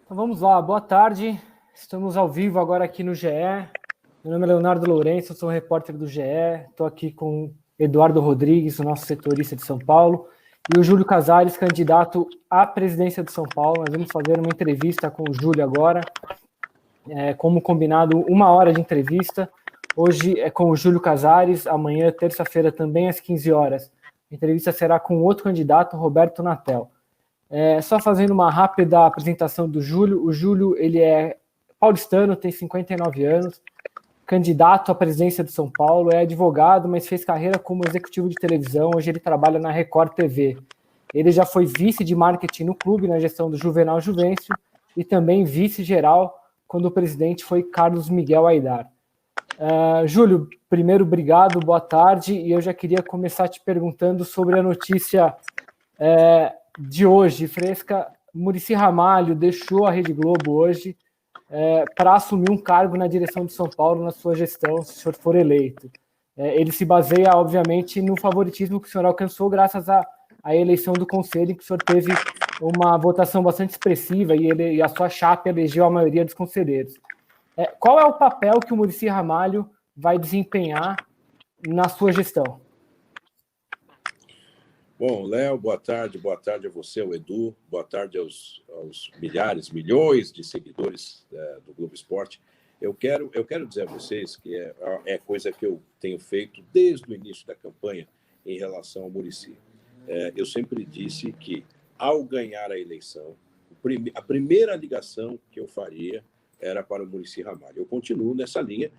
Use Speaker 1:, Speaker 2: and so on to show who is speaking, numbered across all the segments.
Speaker 1: Então vamos lá, boa tarde. Estamos ao vivo agora aqui no GE. Meu nome é Leonardo Lourenço, eu sou repórter do GE. Estou aqui com Eduardo Rodrigues, o nosso setorista de São Paulo, e o Júlio Casares, candidato à presidência de São Paulo. Nós vamos fazer uma entrevista com o Júlio agora. Como combinado, 1 hora de entrevista. Hoje é com o Júlio Casares, amanhã, terça-feira, também às 15 horas. A entrevista será com outro candidato, Roberto Natel. Só fazendo uma rápida apresentação do Júlio. O Júlio, ele é paulistano, tem 59 anos, candidato à presidência de São Paulo, é advogado, mas fez carreira como executivo de televisão. Hoje ele trabalha na Record TV. Ele já foi vice de marketing no clube, na gestão do Juvenal Juvencio, e também vice-geral quando o presidente foi Carlos Miguel Aidar. Júlio, primeiro, obrigado, boa tarde, e eu já queria começar te perguntando sobre a notícia de hoje, fresca. Muricy Ramalho deixou a Rede Globo hoje para assumir um cargo na direção de São Paulo na sua gestão, se o senhor for eleito. Ele se baseia, obviamente, no favoritismo que o senhor alcançou graças à eleição do Conselho, em que o senhor teve uma votação bastante expressiva e a sua chapa elegeu a maioria dos conselheiros. Qual é o papel que o Muricy Ramalho vai desempenhar na sua gestão?
Speaker 2: Bom, Léo, boa tarde a você, ao Edu, boa tarde aos milhares, milhões de seguidores do Globo Esporte. Eu quero dizer a vocês que é coisa que eu tenho feito desde o início da campanha em relação ao Muricy. Eu sempre disse que, ao ganhar a eleição, a primeira ligação que eu faria era para o Muricy Ramalho. Eu continuo nessa linha,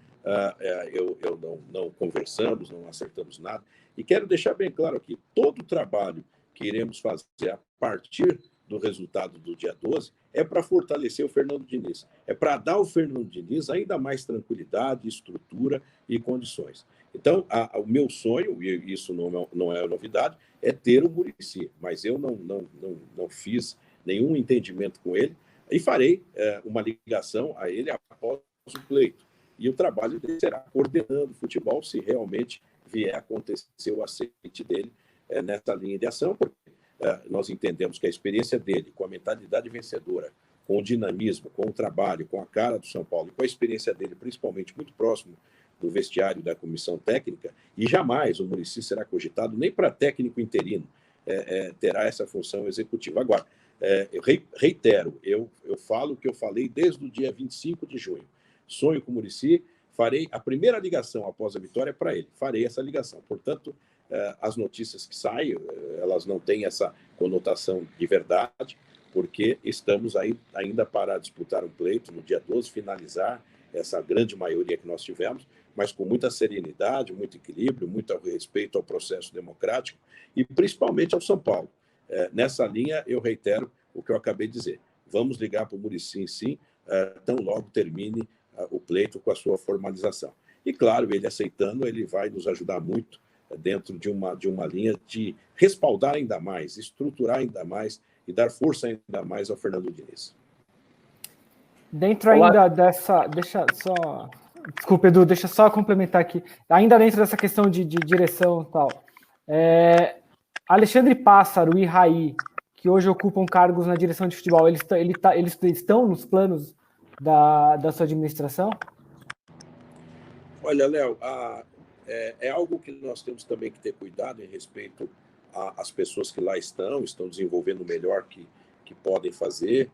Speaker 2: não conversamos, não acertamos nada. E quero deixar bem claro aqui, todo o trabalho que iremos fazer a partir do resultado do dia 12 é para fortalecer o Fernando Diniz, é para dar ao Fernando Diniz ainda mais tranquilidade, estrutura e condições. Então, o meu sonho, e isso não é novidade, é ter o Muricy, mas eu não fiz nenhum entendimento com ele e farei uma ligação a ele após o pleito. E o trabalho dele será coordenando o futebol, se realmente vier a acontecer o aceite dele nessa linha de ação, porque nós entendemos que a experiência dele, com a mentalidade vencedora, com o dinamismo, com o trabalho, com a cara do São Paulo, e com a experiência dele, principalmente muito próximo do vestiário da comissão técnica, e jamais o Muricy será cogitado nem para técnico interino, terá essa função executiva. Agora, eu reitero, eu falo o que eu falei desde o dia 25 de junho. Sonho com o Muricy, farei a primeira ligação após a vitória para ele, farei essa ligação. Portanto, as notícias que saem, elas não têm essa conotação de verdade, porque estamos aí ainda para disputar um pleito no dia 12, finalizar essa grande maioria que nós tivemos, mas com muita serenidade, muito equilíbrio, muito respeito ao processo democrático e principalmente ao São Paulo. Nessa linha, eu reitero o que eu acabei de dizer. Vamos ligar para o Muricy, sim, tão logo termine o pleito com a sua formalização. E, claro, ele aceitando, ele vai nos ajudar muito dentro de uma linha de respaldar ainda mais, estruturar ainda mais e dar força ainda mais ao Fernando Diniz.
Speaker 1: Dentro ainda dessa... Desculpa, Edu, deixa eu só complementar aqui. Ainda dentro dessa questão de direção e tal. Alexandre Pássaro e Raí, que hoje ocupam cargos na direção de futebol, eles estão nos planos da sua administração?
Speaker 2: Olha, Léo, é algo que nós temos também que ter cuidado em respeito às pessoas que lá estão desenvolvendo o melhor que podem fazer,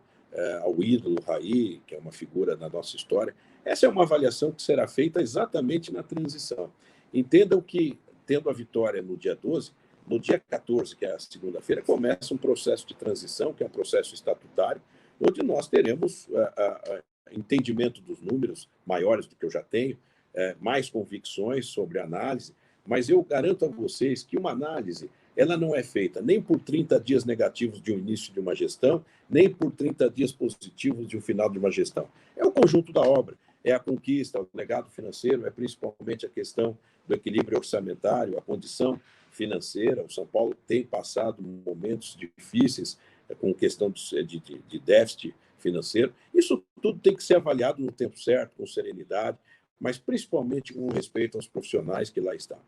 Speaker 2: ao ídolo Raí, que é uma figura da nossa história. Essa é uma avaliação que será feita exatamente na transição. Entendam que, tendo a vitória no dia 12, no dia 14, que é a segunda-feira, começa um processo de transição, que é um processo estatutário, onde nós teremos entendimento dos números maiores do que eu já tenho, mais convicções sobre a análise, mas eu garanto a vocês que uma análise ela não é feita nem por 30 dias negativos de um início de uma gestão, nem por 30 dias positivos de um final de uma gestão. É o conjunto da obra, é a conquista, o legado financeiro, é principalmente a questão do equilíbrio orçamentário, a condição financeira. O São Paulo tem passado momentos difíceis com questão de déficit financeiro. Isso tudo tem que ser avaliado no tempo certo, com serenidade, mas principalmente com respeito aos profissionais que lá estão.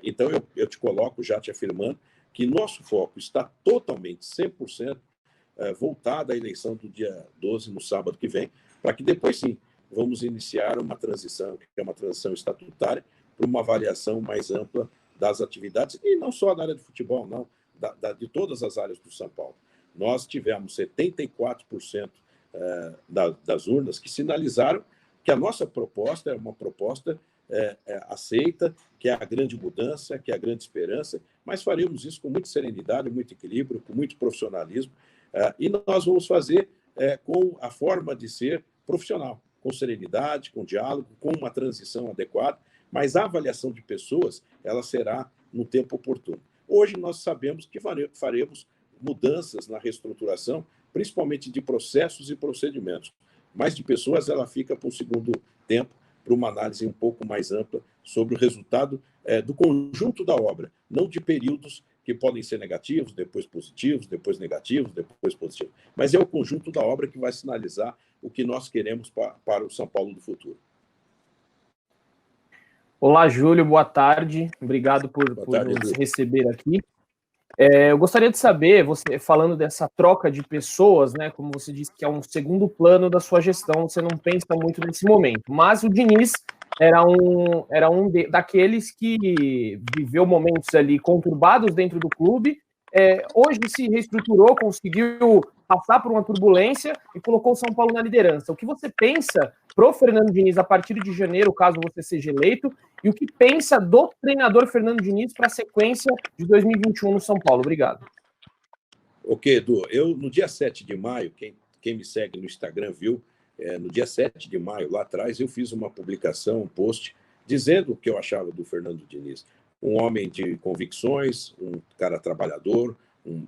Speaker 2: Então, eu te coloco já te afirmando que nosso foco está totalmente, 100%, voltada à eleição do dia 12, no sábado que vem, para que depois sim vamos iniciar uma transição, que é uma transição estatutária, para uma avaliação mais ampla das atividades, e não só da área de futebol, não, de todas as áreas do São Paulo. Nós tivemos 74% das urnas que sinalizaram que a nossa proposta é uma proposta aceita, que é a grande mudança, que é a grande esperança, mas faremos isso com muita serenidade, muito equilíbrio, com muito profissionalismo, e nós vamos fazer com a forma de ser profissional, com serenidade, com diálogo, com uma transição adequada, mas a avaliação de pessoas ela será no tempo oportuno. Hoje nós sabemos que faremos mudanças na reestruturação, principalmente de processos e procedimentos, mas de pessoas ela fica para um segundo tempo, para uma análise um pouco mais ampla sobre o resultado do conjunto da obra, não de períodos que podem ser negativos, depois positivos, depois negativos, depois positivos. Mas é o conjunto da obra que vai sinalizar o que nós queremos para o São Paulo do futuro.
Speaker 3: Olá, Júlio, boa tarde. Obrigado por nos receber aqui. Eu gostaria de saber, você falando dessa troca de pessoas, né, como você disse que é um segundo plano da sua gestão, você não pensa muito nesse momento, mas o Diniz era daqueles que viveu momentos ali conturbados dentro do clube, hoje se reestruturou, conseguiu passar por uma turbulência e colocou o São Paulo na liderança. O que você pensa pro Fernando Diniz a partir de janeiro, caso você seja eleito, e o que pensa do treinador Fernando Diniz para a sequência de 2021 no São Paulo? Obrigado.
Speaker 2: Ok, Edu. No dia 7 de maio, quem me segue no Instagram viu, no dia 7 de maio, lá atrás, eu fiz uma publicação, um post, dizendo o que eu achava do Fernando Diniz. Um homem de convicções, um cara trabalhador,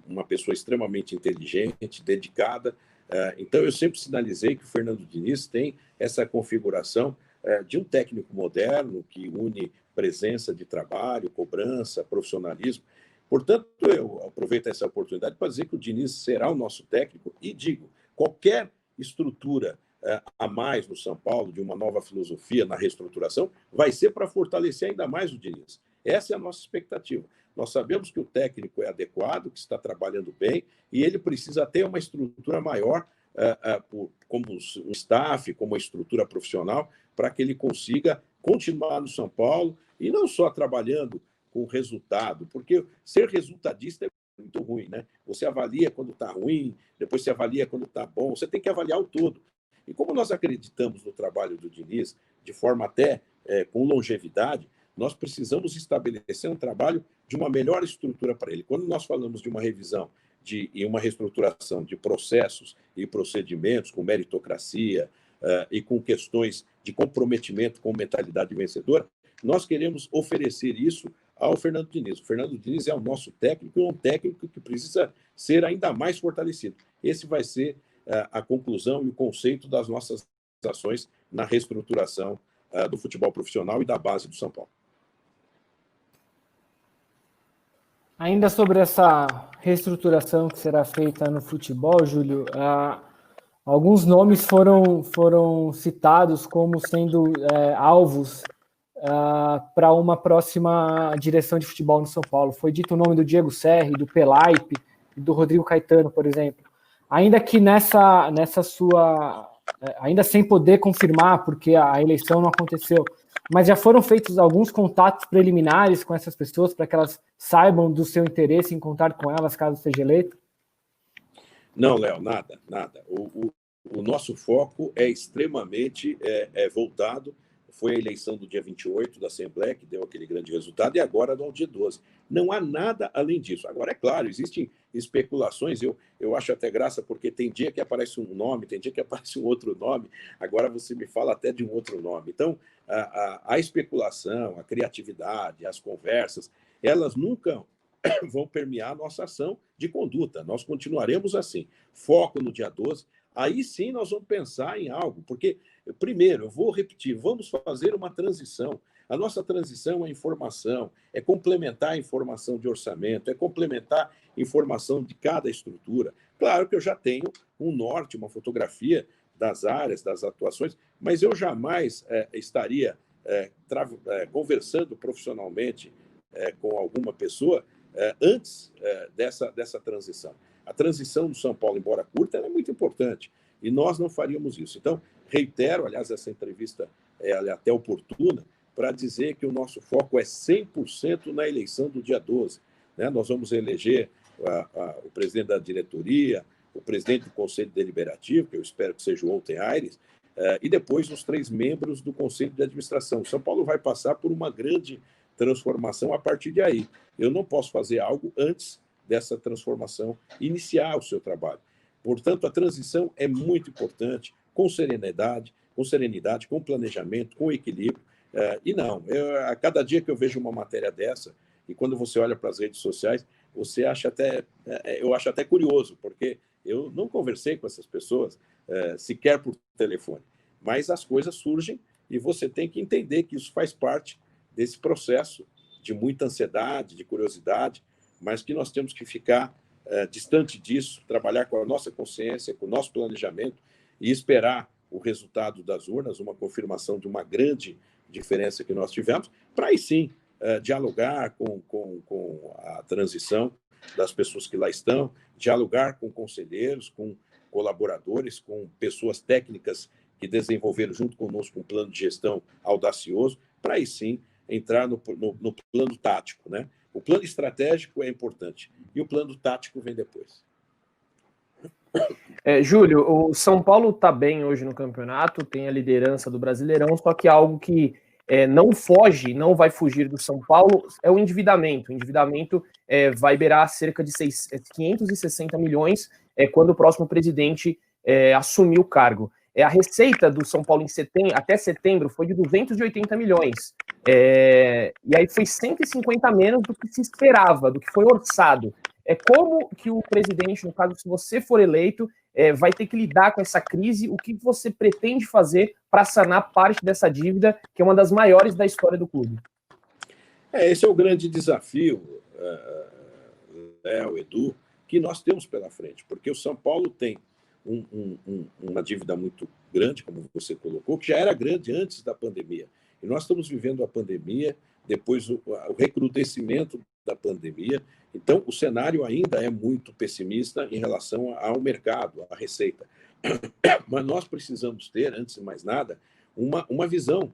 Speaker 2: uma pessoa extremamente inteligente, dedicada. Então, eu sempre sinalizei que o Fernando Diniz tem essa configuração de um técnico moderno que une presença de trabalho, cobrança, profissionalismo. Portanto, eu aproveito essa oportunidade para dizer que o Diniz será o nosso técnico e digo, qualquer estrutura a mais no São Paulo, de uma nova filosofia na reestruturação, vai ser para fortalecer ainda mais o Diniz. Essa é a nossa expectativa. Nós sabemos que o técnico é adequado, que está trabalhando bem, e ele precisa ter uma estrutura maior, como um staff, como uma estrutura profissional, para que ele consiga continuar no São Paulo, e não só trabalhando com resultado, porque ser resultadista é muito ruim, né? Você avalia quando está ruim, depois você avalia quando está bom, você tem que avaliar o todo. E como nós acreditamos no trabalho do Diniz, de forma até com longevidade, nós precisamos estabelecer um trabalho de uma melhor estrutura para ele. Quando nós falamos de uma revisão e uma reestruturação de processos e procedimentos com meritocracia e com questões de comprometimento com mentalidade vencedora, nós queremos oferecer isso ao Fernando Diniz. O Fernando Diniz é o nosso técnico e é um técnico que precisa ser ainda mais fortalecido. Esse vai ser a conclusão e o conceito das nossas ações na reestruturação do futebol profissional e da base do São Paulo.
Speaker 1: Ainda sobre essa reestruturação que será feita no futebol, Júlio, alguns nomes foram citados como sendo alvos para uma próxima direção de futebol no São Paulo. Foi dito o nome do Diego Serri, do Pelaipe e do Rodrigo Caetano, por exemplo. Ainda que nessa sua... ainda sem poder confirmar, porque a eleição não aconteceu, mas já foram feitos alguns contatos preliminares com essas pessoas para que elas saibam do seu interesse em contar com elas caso seja eleito?
Speaker 2: Não, Léo, nada. O nosso foco é extremamente voltado. Foi a eleição do dia 28 da Assembleia, que deu aquele grande resultado, e agora do dia 12. Não há nada além disso. Agora, é claro, existem especulações, eu acho até graça, porque tem dia que aparece um nome, tem dia que aparece um outro nome, agora você me fala até de um outro nome. Então, a especulação, a criatividade, as conversas, elas nunca vão permear a nossa ação de conduta. Nós continuaremos assim. Foco no dia 12. Aí sim nós vamos pensar em algo, porque, primeiro, eu vou repetir, vamos fazer uma transição. A nossa transição é informação, é complementar a informação de orçamento, é complementar a informação de cada estrutura. Claro que eu já tenho um norte, uma fotografia das áreas, das atuações, mas eu jamais estaria conversando profissionalmente com alguma pessoa antes dessa transição. A transição do São Paulo, embora curta, ela é muito importante. E nós não faríamos isso. Então, reitero, aliás, essa entrevista é até oportuna, para dizer que o nosso foco é 100% na eleição do dia 12. Né? Nós vamos eleger o presidente da diretoria, o presidente do Conselho Deliberativo, que eu espero que seja o Walter Aires, e depois os 3 membros do Conselho de Administração. São Paulo vai passar por uma grande transformação a partir de aí. Eu não posso fazer algo antes dessa transformação iniciar o seu trabalho. Portanto, a transição é muito importante, com serenidade, com planejamento, com equilíbrio. E não, a cada dia que eu vejo uma matéria dessa, e quando você olha para as redes sociais, você acha eu acho até curioso, porque eu não conversei com essas pessoas sequer por telefone, mas as coisas surgem e você tem que entender que isso faz parte desse processo de muita ansiedade, de curiosidade, mas que nós temos que ficar distante disso, trabalhar com a nossa consciência, com o nosso planejamento e esperar o resultado das urnas, uma confirmação de uma grande diferença que nós tivemos, para aí sim dialogar com a transição das pessoas que lá estão, dialogar com conselheiros, com colaboradores, com pessoas técnicas que desenvolveram junto conosco um plano de gestão audacioso, para aí sim entrar no plano tático, né? O plano estratégico é importante e o plano tático vem depois.
Speaker 3: Júlio, o São Paulo está bem hoje no campeonato, tem a liderança do Brasileirão, só que algo que não vai fugir do São Paulo é o endividamento. O endividamento vai beirar cerca de 560 milhões quando o próximo presidente assumir o cargo. A receita do São Paulo até setembro foi de 280 milhões. E aí foi 150 menos do que se esperava, do que foi orçado. Como que o presidente, no caso, se você for eleito, vai ter que lidar com essa crise? O que você pretende fazer para sanar parte dessa dívida, que é uma das maiores da história do clube?
Speaker 2: Esse é o grande desafio, Léo, Edu, que nós temos pela frente, porque o São Paulo tem uma dívida muito grande, como você colocou, que já era grande antes da pandemia. E nós estamos vivendo a pandemia, depois o recrudescimento da pandemia. Então, o cenário ainda é muito pessimista em relação ao mercado, à receita. Mas nós precisamos ter, antes de mais nada, uma visão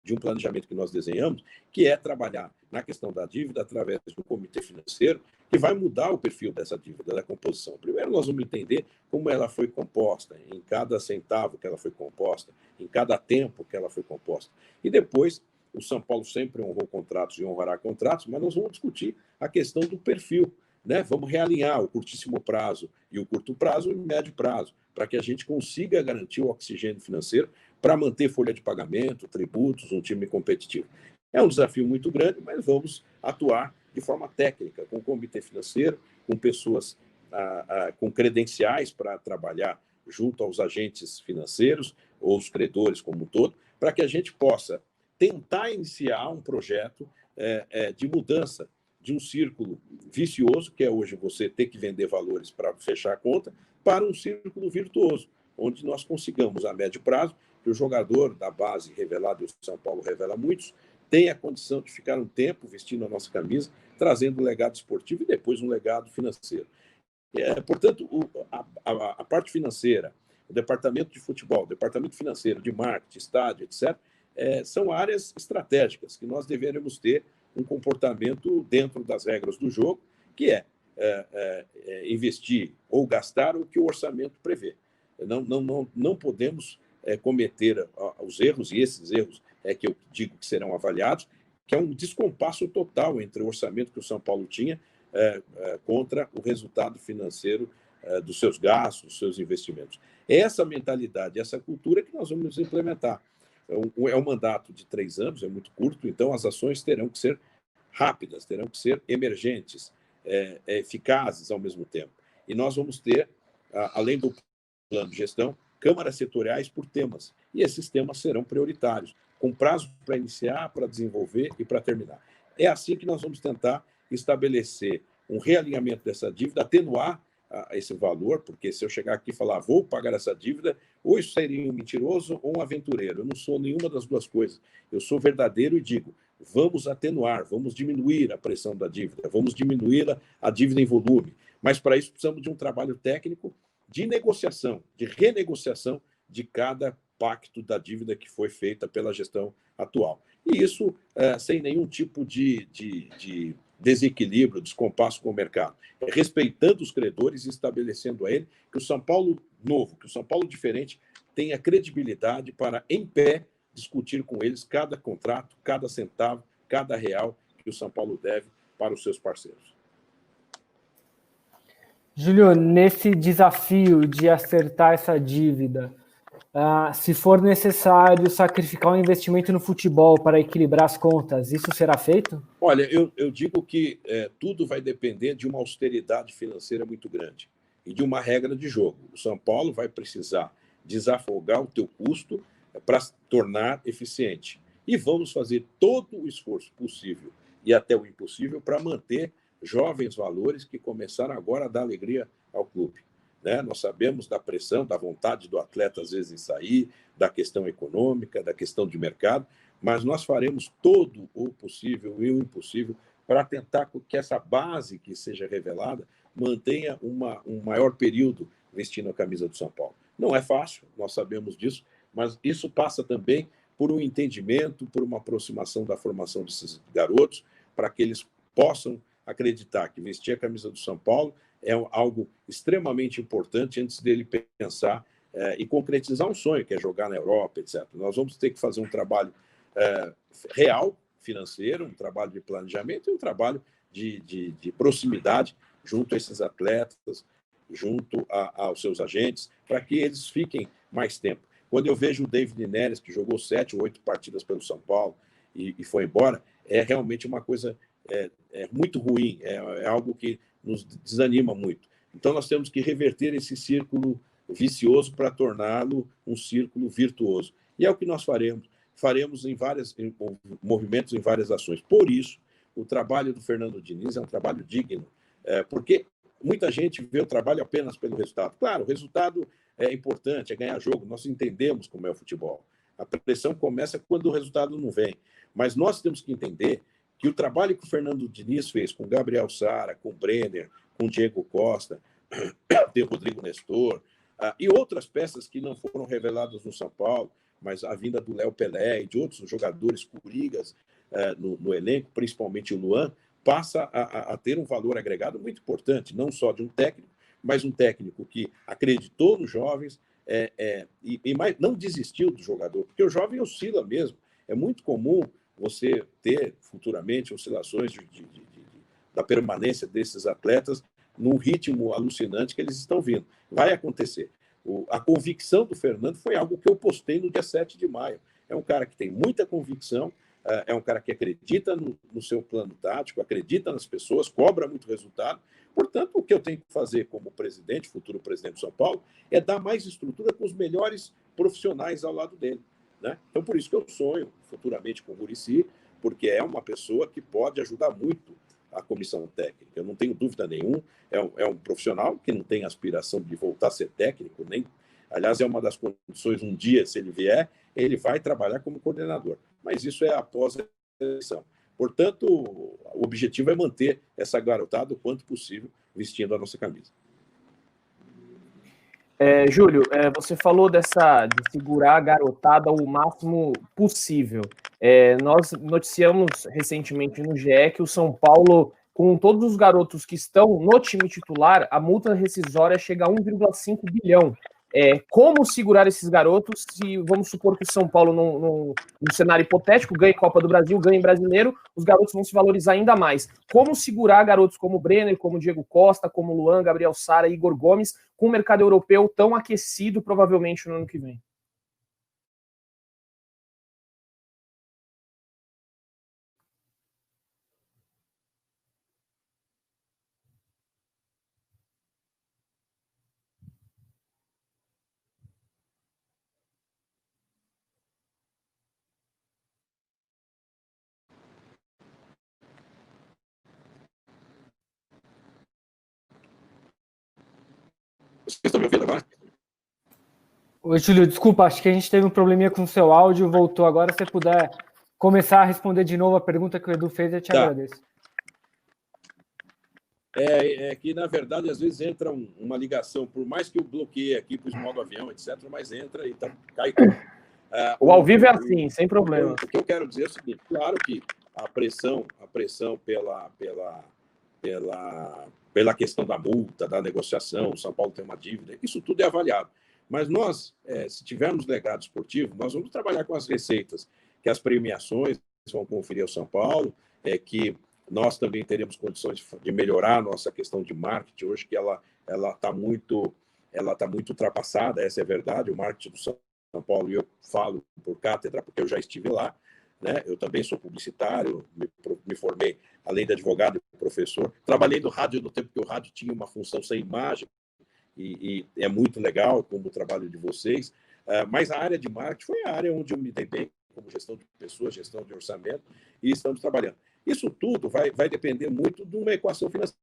Speaker 2: de um planejamento que nós desenhamos, que é trabalhar na questão da dívida através do comitê financeiro, que vai mudar o perfil dessa dívida, da composição. Primeiro, nós vamos entender como ela foi composta, em cada centavo que ela foi composta, em cada tempo que ela foi composta. E depois, o São Paulo sempre honrou contratos e honrará contratos, mas nós vamos discutir a questão do perfil, né? Vamos realinhar o curtíssimo prazo e o curto prazo e o médio prazo, para que a gente consiga garantir o oxigênio financeiro para manter folha de pagamento, tributos, um time competitivo. É um desafio muito grande, mas vamos atuar de forma técnica, com o comitê financeiro, com pessoas com credenciais para trabalhar junto aos agentes financeiros ou os credores como um todo, para que a gente possa tentar iniciar um projeto de mudança de um círculo vicioso, que é hoje você ter que vender valores para fechar a conta, para um círculo virtuoso, onde nós consigamos, a médio prazo, que o jogador da base revelado, e o São Paulo revela muitos, tenha a condição de ficar um tempo vestindo a nossa camisa, trazendo um legado esportivo e depois um legado financeiro. Portanto, a parte financeira, o departamento de futebol, o departamento financeiro, de marketing, estádio, etc., são áreas estratégicas que nós deveremos ter um comportamento dentro das regras do jogo, que é investir ou gastar o que o orçamento prevê. Não podemos cometer os erros, e esses erros é que eu digo que serão avaliados, que é um descompasso total entre o orçamento que o São Paulo tinha contra o resultado financeiro dos seus gastos, dos seus investimentos. Essa mentalidade, essa cultura que nós vamos implementar. É um mandato de 3 anos, é muito curto, então as ações terão que ser rápidas, terão que ser emergentes, eficazes ao mesmo tempo. E nós vamos ter, além do plano de gestão, câmaras setoriais por temas. E esses temas serão prioritários, com prazo para iniciar, para desenvolver e para terminar. É assim que nós vamos tentar estabelecer um realinhamento dessa dívida, atenuar esse valor, porque se eu chegar aqui e falar, vou pagar essa dívida, ou isso seria um mentiroso ou um aventureiro. Eu não sou nenhuma das duas coisas. Eu sou verdadeiro e digo, vamos atenuar, vamos diminuir a pressão da dívida, vamos diminuir a dívida em volume, Mas para isso precisamos de um trabalho técnico de negociação, de renegociação de cada pacto da dívida que foi feita pela gestão atual. E isso sem nenhum tipo de desequilíbrio, descompasso com o mercado, respeitando os credores e estabelecendo a ele que o São Paulo novo, que o São Paulo diferente tenha credibilidade para, em pé, discutir com eles cada contrato, cada centavo, cada real que o São Paulo deve para os seus parceiros.
Speaker 1: Júlio, nesse desafio de acertar essa dívida, se for necessário sacrificar um investimento no futebol para equilibrar as contas, isso será feito?
Speaker 2: Olha, eu digo que tudo vai depender de uma austeridade financeira muito grande e de uma regra de jogo. O São Paulo vai precisar desafogar o teu custo para se tornar eficiente. E vamos fazer todo o esforço possível e até o impossível para manter jovens valores que começaram agora a dar alegria ao clube. Né? Nós sabemos da pressão, da vontade do atleta, às vezes, em sair, da questão econômica, da questão de mercado, mas nós faremos todo o possível e o impossível para tentar que essa base que seja revelada mantenha um maior período vestindo a camisa do São Paulo. Não é fácil, nós sabemos disso, mas isso passa também por um entendimento, por uma aproximação da formação desses garotos, para que eles possam acreditar que vestir a camisa do São Paulo é algo extremamente importante antes dele pensar e concretizar um sonho, que é jogar na Europa, etc. Nós vamos ter que fazer um trabalho real, financeiro, um trabalho de planejamento e um trabalho de proximidade junto a esses atletas, junto aos seus agentes, para que eles fiquem mais tempo. Quando eu vejo o David Neres, que jogou 7 ou 8 partidas pelo São Paulo e foi embora, é realmente uma coisa muito ruim, é algo que nos desanima muito. Então, nós temos que reverter esse círculo vicioso para torná-lo um círculo virtuoso. E é o que nós faremos. Faremos em movimentos, em várias ações. Por isso, o trabalho do Fernando Diniz é um trabalho digno, porque muita gente vê o trabalho apenas pelo resultado. Claro, o resultado é importante, é ganhar jogo, nós entendemos como é o futebol. A pressão começa quando o resultado não vem. Mas nós temos que entender que o trabalho que o Fernando Diniz fez com Gabriel Sara, com Brenner, com Diego Costa, tem o Rodrigo Nestor, e outras peças que não foram reveladas no São Paulo, mas a vinda do Léo Pelé e de outros jogadores curigas no elenco, principalmente o Luan, passa a ter um valor agregado muito importante, não só de um técnico, mas um técnico que acreditou nos jovens e não desistiu do jogador, porque o jovem oscila mesmo. É muito comum você ter futuramente oscilações da permanência desses atletas num ritmo alucinante que eles estão vindo. Vai acontecer. A convicção do Fernando foi algo que eu postei no dia 7 de maio. É um cara que tem muita convicção, é um cara que acredita no seu plano tático, acredita nas pessoas, cobra muito resultado. Portanto, o que eu tenho que fazer como presidente, futuro presidente de São Paulo, é dar mais estrutura com os melhores profissionais ao lado dele. Né? Então, por isso que eu sonho futuramente com o Muricy, porque é uma pessoa que pode ajudar muito a comissão técnica. Eu não tenho dúvida nenhuma, é um profissional que não tem aspiração de voltar a ser técnico, nem. Aliás, é uma das condições, um dia, se ele vier, ele vai trabalhar como coordenador. Mas isso é após a eleição. Portanto, o objetivo é manter essa garotada o quanto possível vestindo a nossa camisa.
Speaker 3: Júlio, você falou de segurar a garotada o máximo possível. Nós noticiamos recentemente no GE que o São Paulo, com todos os garotos que estão no time titular, a multa rescisória chega a 1,5 bilhão. Como segurar esses garotos se, vamos supor que o São Paulo, num cenário hipotético, ganhe Copa do Brasil, ganhe Brasileiro, os garotos vão se valorizar ainda mais. Como segurar garotos como Brenner, como Diego Costa, como Luan, Gabriel Sara e Igor Gomes, com o mercado europeu tão aquecido, provavelmente, no ano que vem?
Speaker 2: Vocês estão me ouvindo agora?
Speaker 1: Oi, Júlio, desculpa, acho que a gente teve um probleminha com o seu áudio, voltou agora. Se você puder começar a responder de novo a pergunta que o Edu fez, eu te agradeço.
Speaker 2: É que, na verdade, às vezes entra uma ligação, por mais que eu bloqueie aqui para o modo avião, etc., mas entra e cai tudo.
Speaker 3: O ao vivo é assim, sem problema.
Speaker 2: O que eu quero dizer é o seguinte: claro que a pressão pela questão da multa, da negociação, o São Paulo tem uma dívida, isso tudo é avaliado. Mas nós, se tivermos legado esportivo, nós vamos trabalhar com as receitas, que as premiações vão conferir ao São Paulo, que nós também teremos condições de melhorar a nossa questão de marketing hoje, que ela está muito ultrapassada, essa é a verdade. O marketing do São Paulo, e eu falo por cátedra, porque eu já estive lá, né? Eu também sou publicitário, me formei, além de advogado e professor. Trabalhei no rádio no tempo que o rádio tinha uma função sem imagem, e é muito legal como o trabalho de vocês, mas a área de marketing foi a área onde eu me dei bem, como gestão de pessoas, gestão de orçamento, e estamos trabalhando. Isso tudo vai depender muito de uma equação financeira.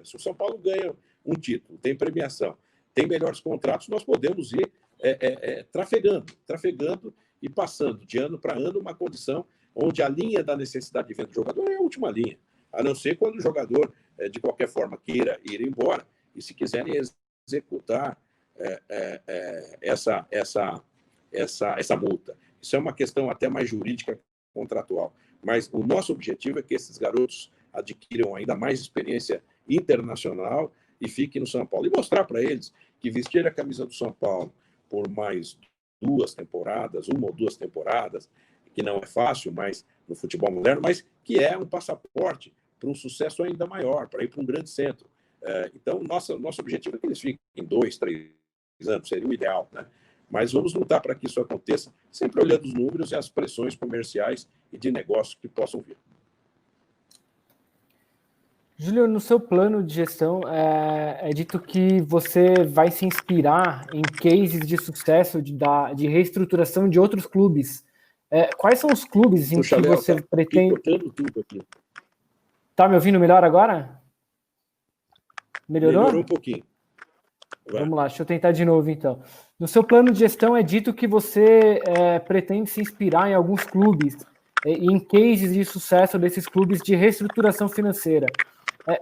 Speaker 2: Se o São Paulo ganha um título, tem premiação, tem melhores contratos, nós podemos ir trafegando e passando de ano para ano uma condição onde a linha da necessidade de venda do jogador é a última linha, a não ser quando o jogador, de qualquer forma, queira ir embora, e se quiserem executar essa multa. Isso é uma questão até mais jurídica, contratual. Mas o nosso objetivo é que esses garotos adquiram ainda mais experiência internacional e fiquem no São Paulo. E mostrar para eles que vestir a camisa do São Paulo por mais 2 temporadas, 1 ou 2 temporadas, que não é fácil, mas no futebol moderno, mas que é um passaporte para um sucesso ainda maior, para ir para um grande centro. Então, nosso objetivo é que eles fiquem 2, 3 anos, seria o ideal, né? Mas vamos lutar para que isso aconteça, sempre olhando os números e as pressões comerciais e de negócio que possam vir.
Speaker 1: Júlio, no seu plano de gestão, é dito que você vai se inspirar em cases de sucesso de reestruturação de outros clubes. Quais são os clubes em que você pretende... Tá me ouvindo melhor agora? Melhorou
Speaker 2: um pouquinho.
Speaker 1: Vamos lá, deixa eu tentar de novo, então. No seu plano de gestão é dito que você pretende se inspirar em alguns clubes e em cases de sucesso desses clubes de reestruturação financeira.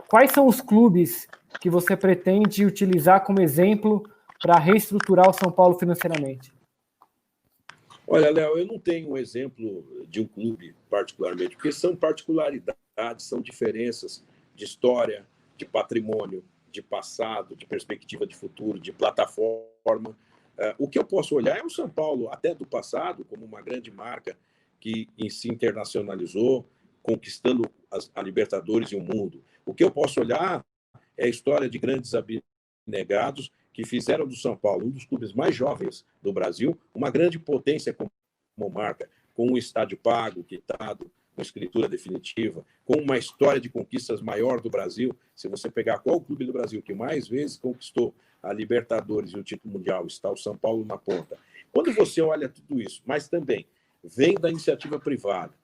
Speaker 1: Quais são os clubes que você pretende utilizar como exemplo para reestruturar o São Paulo financeiramente?
Speaker 2: Olha, Léo, eu não tenho um exemplo de um clube particularmente, porque são particularidades, são diferenças de história, de patrimônio, de passado, de perspectiva de futuro, de plataforma. O que eu posso olhar é o São Paulo, até do passado, como uma grande marca que se internacionalizou, conquistando a Libertadores e o mundo. O que eu posso olhar é a história de grandes abnegados que fizeram do São Paulo, um dos clubes mais jovens do Brasil, uma grande potência como marca, com um estádio pago, quitado, com escritura definitiva, com uma história de conquistas maior do Brasil. Se você pegar qual clube do Brasil que mais vezes conquistou a Libertadores e o título mundial, está o São Paulo na ponta. Quando você olha tudo isso, mas também vem da iniciativa privada,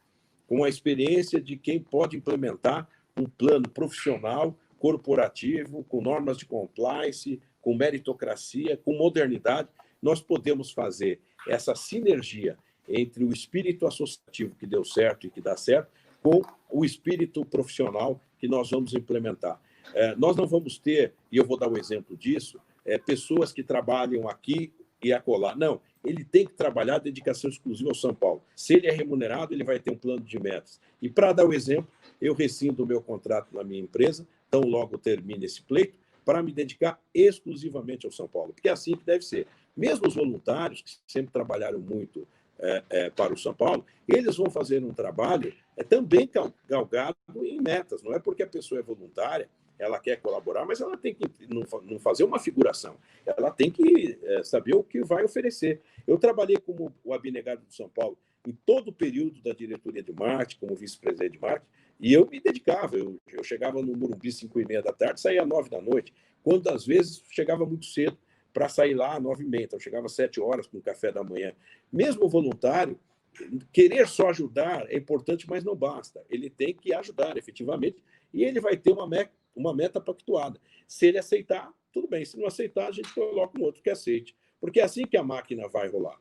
Speaker 2: com a experiência de quem pode implementar um plano profissional, corporativo, com normas de compliance, com meritocracia, com modernidade, nós podemos fazer essa sinergia entre o espírito associativo que deu certo e que dá certo, com o espírito profissional que nós vamos implementar. Nós não vamos ter, e eu vou dar um exemplo disso, pessoas que trabalham aqui e acolá. Não, ele tem que trabalhar a dedicação exclusiva ao São Paulo. Se ele é remunerado, ele vai ter um plano de metas. E para dar o exemplo, eu rescindo o meu contrato na minha empresa, tão logo termine esse pleito, para me dedicar exclusivamente ao São Paulo, porque é assim que deve ser. Mesmo os voluntários, que sempre trabalharam muito para o São Paulo, eles vão fazer um trabalho também galgado em metas. Não é porque a pessoa é voluntária, ela quer colaborar, mas ela tem que não fazer uma figuração. Ela tem que saber o que vai oferecer. Eu trabalhei como o abnegado do São Paulo em todo o período da diretoria de marketing, como vice-presidente de marketing, e eu me dedicava. Eu chegava no Morumbi às 5h30 da tarde, saía às 9 da noite, quando às vezes chegava muito cedo para sair lá às 9h30. Então, eu chegava às 7 horas com o café da manhã. Mesmo voluntário, querer só ajudar é importante, mas não basta. Ele tem que ajudar efetivamente e ele vai ter uma meta pactuada. Se ele aceitar, tudo bem. Se não aceitar, a gente coloca um outro que aceite. Porque é assim que a máquina vai rolar.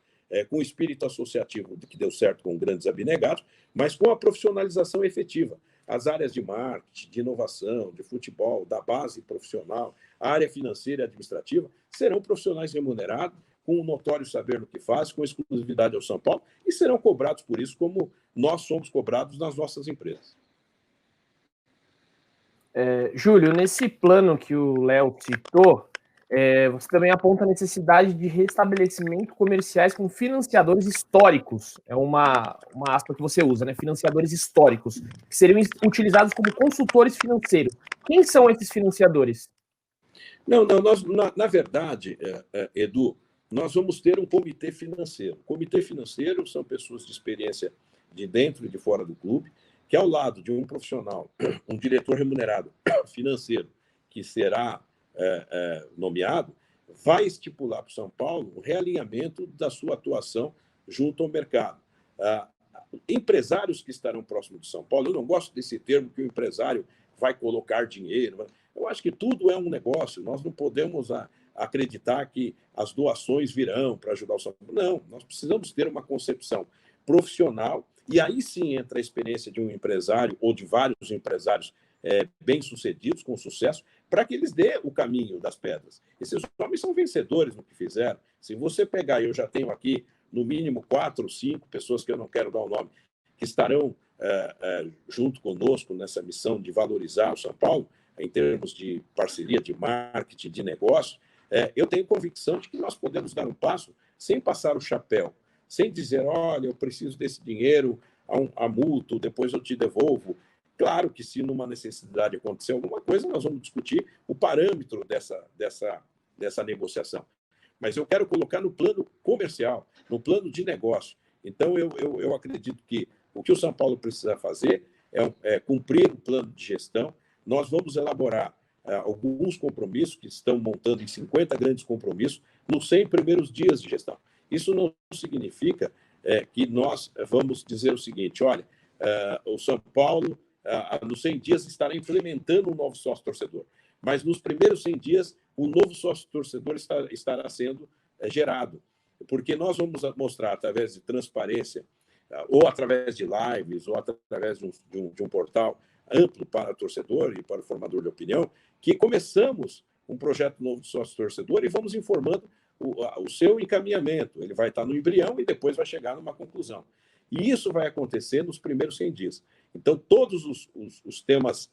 Speaker 2: Com o espírito associativo que deu certo com grandes abnegados, mas com a profissionalização efetiva. as áreas de marketing, de inovação, de futebol, da base profissional, a área financeira e administrativa, serão profissionais remunerados, com um notório saber no que faz, com exclusividade ao São Paulo, e serão cobrados por isso, como nós somos cobrados nas nossas empresas.
Speaker 3: Júlio, nesse plano que o Léo citou, você também aponta a necessidade de restabelecimento comerciais com financiadores históricos. É uma aspa que você usa, né? Financiadores históricos, que seriam utilizados como consultores financeiros. Quem são esses financiadores?
Speaker 2: Não, na verdade, Edu, nós vamos ter um comitê financeiro. O comitê financeiro são pessoas de experiência de dentro e de fora do clube, que ao lado de um profissional, um diretor remunerado financeiro, que será nomeado, vai estipular para o São Paulo o realinhamento da sua atuação junto ao mercado. Empresários que estarão próximos de São Paulo, eu não gosto desse termo que o empresário vai colocar dinheiro. Eu acho que tudo é um negócio, nós não podemos acreditar que as doações virão para ajudar o São Paulo. Não, nós precisamos ter uma concepção profissional, e aí sim entra a experiência de um empresário ou de vários empresários bem-sucedidos, com sucesso, para que eles dêem o caminho das pedras. Esses homens são vencedores no que fizeram. Se você pegar, eu já tenho aqui no mínimo 4 ou 5 pessoas que eu não quero dar o nome, que estarão junto conosco nessa missão de valorizar o São Paulo, em termos de parceria, de marketing, de negócio, eu tenho convicção de que nós podemos dar um passo sem passar o chapéu, sem dizer, olha, eu preciso desse dinheiro a mútuo, depois eu te devolvo. Claro que se numa necessidade acontecer alguma coisa, nós vamos discutir o parâmetro dessa negociação. Mas eu quero colocar no plano comercial, no plano de negócio. Então, eu acredito que o que o São Paulo precisa fazer é cumprir o plano de gestão. Nós vamos elaborar alguns compromissos, que estão montando em 50 grandes compromissos, nos 100 primeiros dias de gestão. Isso não significa que nós vamos dizer o seguinte, olha, o São Paulo, nos 100 dias, estará implementando um novo sócio-torcedor, mas nos primeiros 100 dias, o novo sócio-torcedor estará sendo gerado, porque nós vamos mostrar, através de transparência, ou através de lives, ou através de um portal amplo para o torcedor e para o formador de opinião, que começamos um projeto novo de sócio-torcedor e vamos informando o seu encaminhamento. Ele vai estar no embrião e depois vai chegar numa conclusão. E isso vai acontecer nos primeiros 100 dias. Então, todos os temas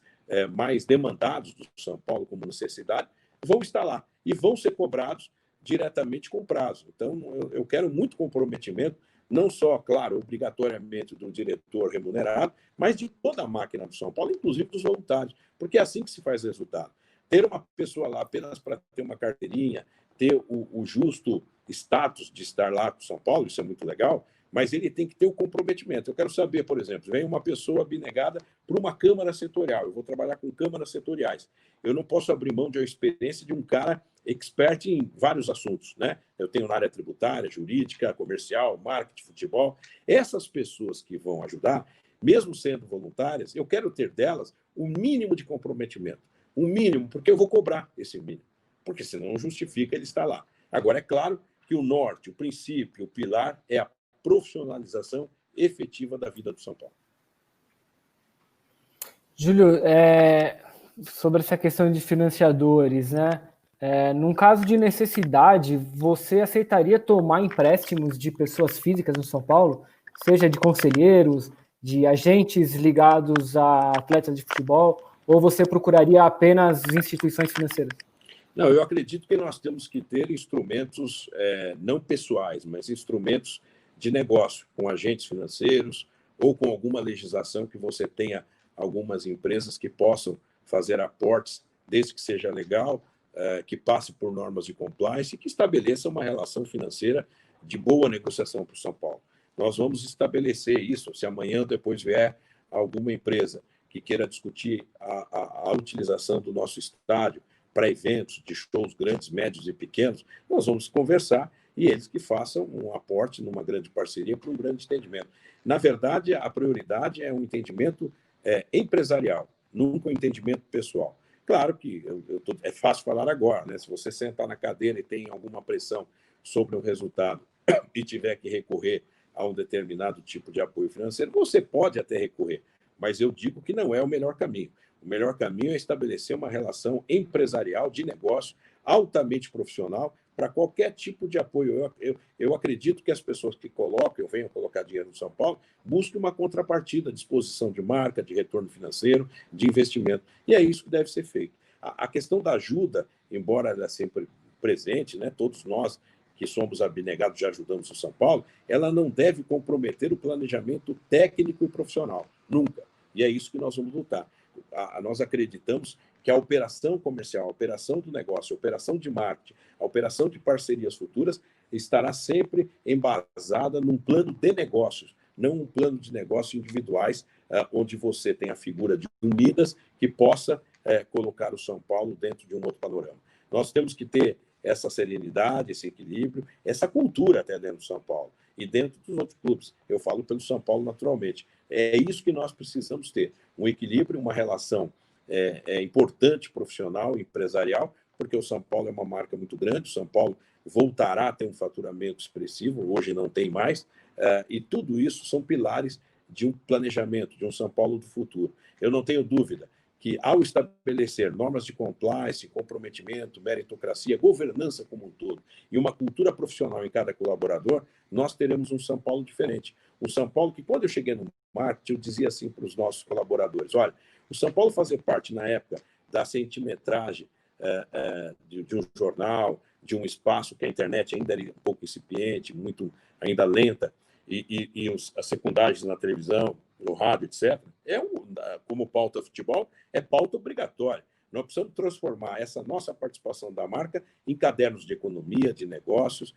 Speaker 2: mais demandados do São Paulo como necessidade vão estar lá e vão ser cobrados diretamente com prazo. Então, eu quero muito comprometimento, não só, claro, obrigatoriamente do diretor remunerado, mas de toda a máquina do São Paulo, inclusive dos voluntários, porque é assim que se faz resultado. Ter uma pessoa lá apenas para ter uma carteirinha, ter o justo status de estar lá com o São Paulo, isso é muito legal, mas ele tem que ter o comprometimento. Eu quero saber, por exemplo, vem uma pessoa abnegada para uma Câmara Setorial, eu vou trabalhar com câmaras setoriais. Eu não posso abrir mão de uma experiência de um cara expert em vários assuntos, né? Eu tenho na área tributária, jurídica, comercial, marketing, futebol. Essas pessoas que vão ajudar, mesmo sendo voluntárias, eu quero ter delas o mínimo de comprometimento. O mínimo, porque eu vou cobrar esse mínimo, porque senão justifica ele estar lá. Agora, é claro que o norte, o princípio, o pilar é a profissionalização efetiva da vida do São Paulo.
Speaker 1: Júlio, sobre essa questão de financiadores, né? Num caso de necessidade, você aceitaria tomar empréstimos de pessoas físicas no São Paulo, seja de conselheiros, de agentes ligados a atletas de futebol, ou você procuraria apenas instituições financeiras?
Speaker 2: Não, eu acredito que nós temos que ter instrumentos não pessoais, mas instrumentos de negócio, com agentes financeiros ou com alguma legislação que você tenha algumas empresas que possam fazer aportes, desde que seja legal, que passe por normas de compliance e que estabeleça uma relação financeira de boa negociação para o São Paulo. Nós vamos estabelecer isso. Se amanhã depois vier alguma empresa que queira discutir a utilização do nosso estádio para eventos de shows grandes, médios e pequenos, nós vamos conversar e eles que façam um aporte numa grande parceria para um grande entendimento. Na verdade, a prioridade é um entendimento empresarial, nunca um entendimento pessoal. Claro que é fácil falar agora, né? Se você sentar na cadeira e tem alguma pressão sobre o resultado e tiver que recorrer a um determinado tipo de apoio financeiro, você pode até recorrer, mas eu digo que não é o melhor caminho. O melhor caminho é estabelecer uma relação empresarial de negócio altamente profissional para qualquer tipo de apoio. Eu acredito que as pessoas que colocam, venham colocar dinheiro no São Paulo, busquem uma contrapartida, disposição de marca, de retorno financeiro, de investimento. E é isso que deve ser feito. A questão da ajuda, embora ela sempre presente, né, todos nós que somos abnegados já ajudamos o São Paulo, ela não deve comprometer o planejamento técnico e profissional, nunca. E é isso que nós vamos lutar. Nós acreditamos que a operação comercial, a operação do negócio, a operação de marketing, a operação de parcerias futuras estará sempre embasada num plano de negócios, não um plano de negócios individuais, onde você tem a figura de um Midas que possa colocar o São Paulo dentro de um outro panorama. Nós temos que ter essa serenidade, esse equilíbrio, essa cultura até dentro do São Paulo e dentro dos outros clubes. Eu falo pelo São Paulo naturalmente. É isso que nós precisamos ter, um equilíbrio, uma relação importante, profissional, empresarial, porque o São Paulo é uma marca muito grande, o São Paulo voltará a ter um faturamento expressivo, hoje não tem mais, e tudo isso são pilares de um planejamento, de um São Paulo do futuro. Eu não tenho dúvida que, ao estabelecer normas de compliance, comprometimento, meritocracia, governança como um todo, e uma cultura profissional em cada colaborador, nós teremos um São Paulo diferente. Um São Paulo que, quando eu cheguei no marketing, eu dizia assim para os nossos colaboradores, olha, o São Paulo fazer parte, na época, da centimetragem de um jornal, de um espaço que a internet ainda era um pouco incipiente, muito ainda lenta, e as secundárias na televisão, no rádio, etc., como pauta futebol, é pauta obrigatória. Nós precisamos transformar essa nossa participação da marca em cadernos de economia, de negócios,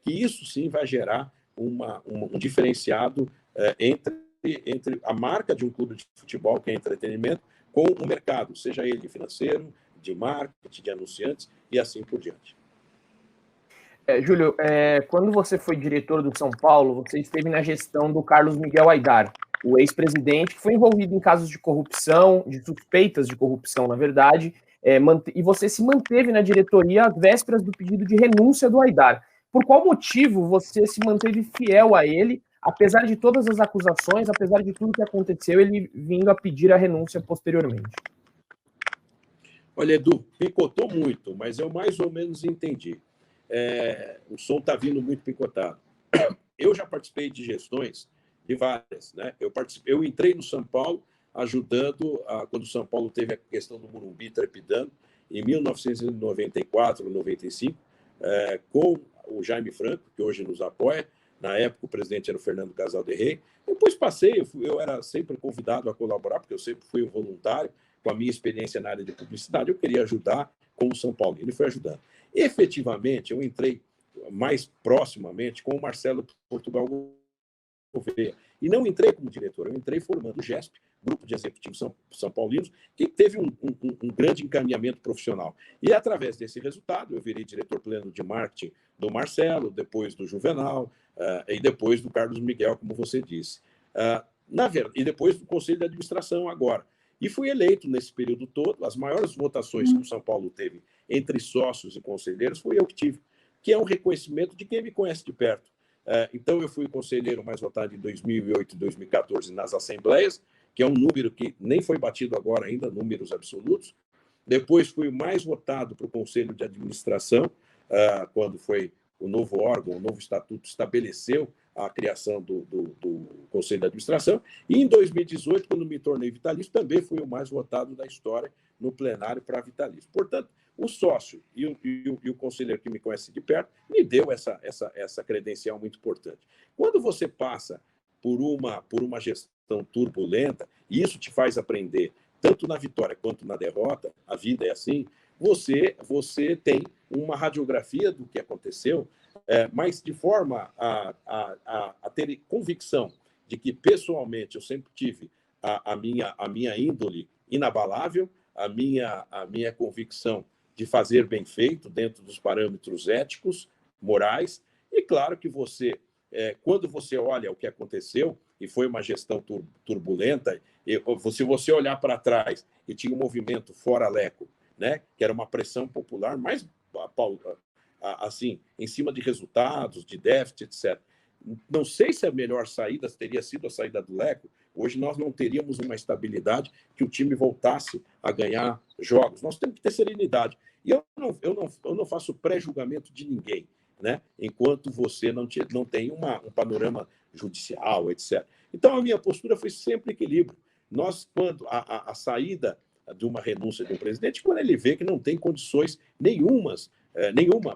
Speaker 2: que isso sim vai gerar um diferenciado entre a marca de um clube de futebol, que é entretenimento, com o mercado, seja ele financeiro, de marketing, de anunciantes e assim por diante.
Speaker 3: Júlio, quando você foi diretor do São Paulo, você esteve na gestão do Carlos Miguel Aidar, o ex-presidente, que foi envolvido em casos de corrupção, de suspeitas de corrupção, na verdade, e você se manteve na diretoria às vésperas do pedido de renúncia do Aidar. Por qual motivo você se manteve fiel a ele, apesar de todas as acusações, apesar de tudo que aconteceu, ele vindo a pedir a renúncia posteriormente?
Speaker 2: Olha, Edu, picotou muito, mas eu mais ou menos entendi. O som está vindo muito picotado. Eu já participei de gestões de várias, né? Eu entrei no São Paulo ajudando, quando o São Paulo teve a questão do Morumbi trepidando, em 1994, 95, com o Jaime Franco, que hoje nos apoia. Na época, o presidente era o Fernando Casal de Rey. Depois passei, eu era sempre convidado a colaborar, porque eu sempre fui um voluntário, com a minha experiência na área de publicidade, eu queria ajudar com o São Paulo. Ele foi ajudando. Efetivamente, eu entrei mais proximamente com o Marcelo Portugal Gouveia. E não entrei como diretor, eu entrei formando o GESP, Grupo de Executivos São Paulinos, que teve um grande encaminhamento profissional. E, através desse resultado, eu virei diretor pleno de marketing do Marcelo, depois do Juvenal, e depois do Carlos Miguel, como você disse. E depois do Conselho de Administração agora. E fui eleito nesse período todo. As maiores votações que o São Paulo teve entre sócios e conselheiros fui eu que tive, que é um reconhecimento de quem me conhece de perto. Então, eu fui conselheiro mais votado em 2008 e 2014 nas assembleias, que é um número que nem foi batido agora ainda, números absolutos. Depois, fui mais votado para o Conselho de Administração, quando foi o novo órgão, o novo estatuto estabeleceu a criação do Conselho de Administração. E em 2018, quando me tornei vitalício, também fui o mais votado da história no plenário para vitalício. Portanto, o sócio e o conselheiro que me conhece de perto me deu essa credencial muito importante. Quando você passa por uma gestão turbulenta, e isso te faz aprender, tanto na vitória quanto na derrota, a vida é assim, você tem uma radiografia do que aconteceu, mas de forma a ter convicção de que, pessoalmente, eu sempre tive a minha índole inabalável, a minha convicção de fazer bem feito dentro dos parâmetros éticos, morais, e claro que quando você olha o que aconteceu, e foi uma gestão turbulenta, se você olhar para trás e tinha um movimento fora Leco, né, que era uma pressão popular mais assim, em cima de resultados, de déficit, etc. não sei se a melhor saída teria sido a saída do Leco. Hoje nós não teríamos uma estabilidade que o time voltasse a ganhar jogos. Nós temos que ter serenidade. E eu não faço pré-julgamento de ninguém, né? Enquanto você não tem um panorama judicial, etc. Então, a minha postura foi sempre equilíbrio. Nós, quando a saída de uma renúncia de um presidente, quando ele vê que não tem condições nenhuma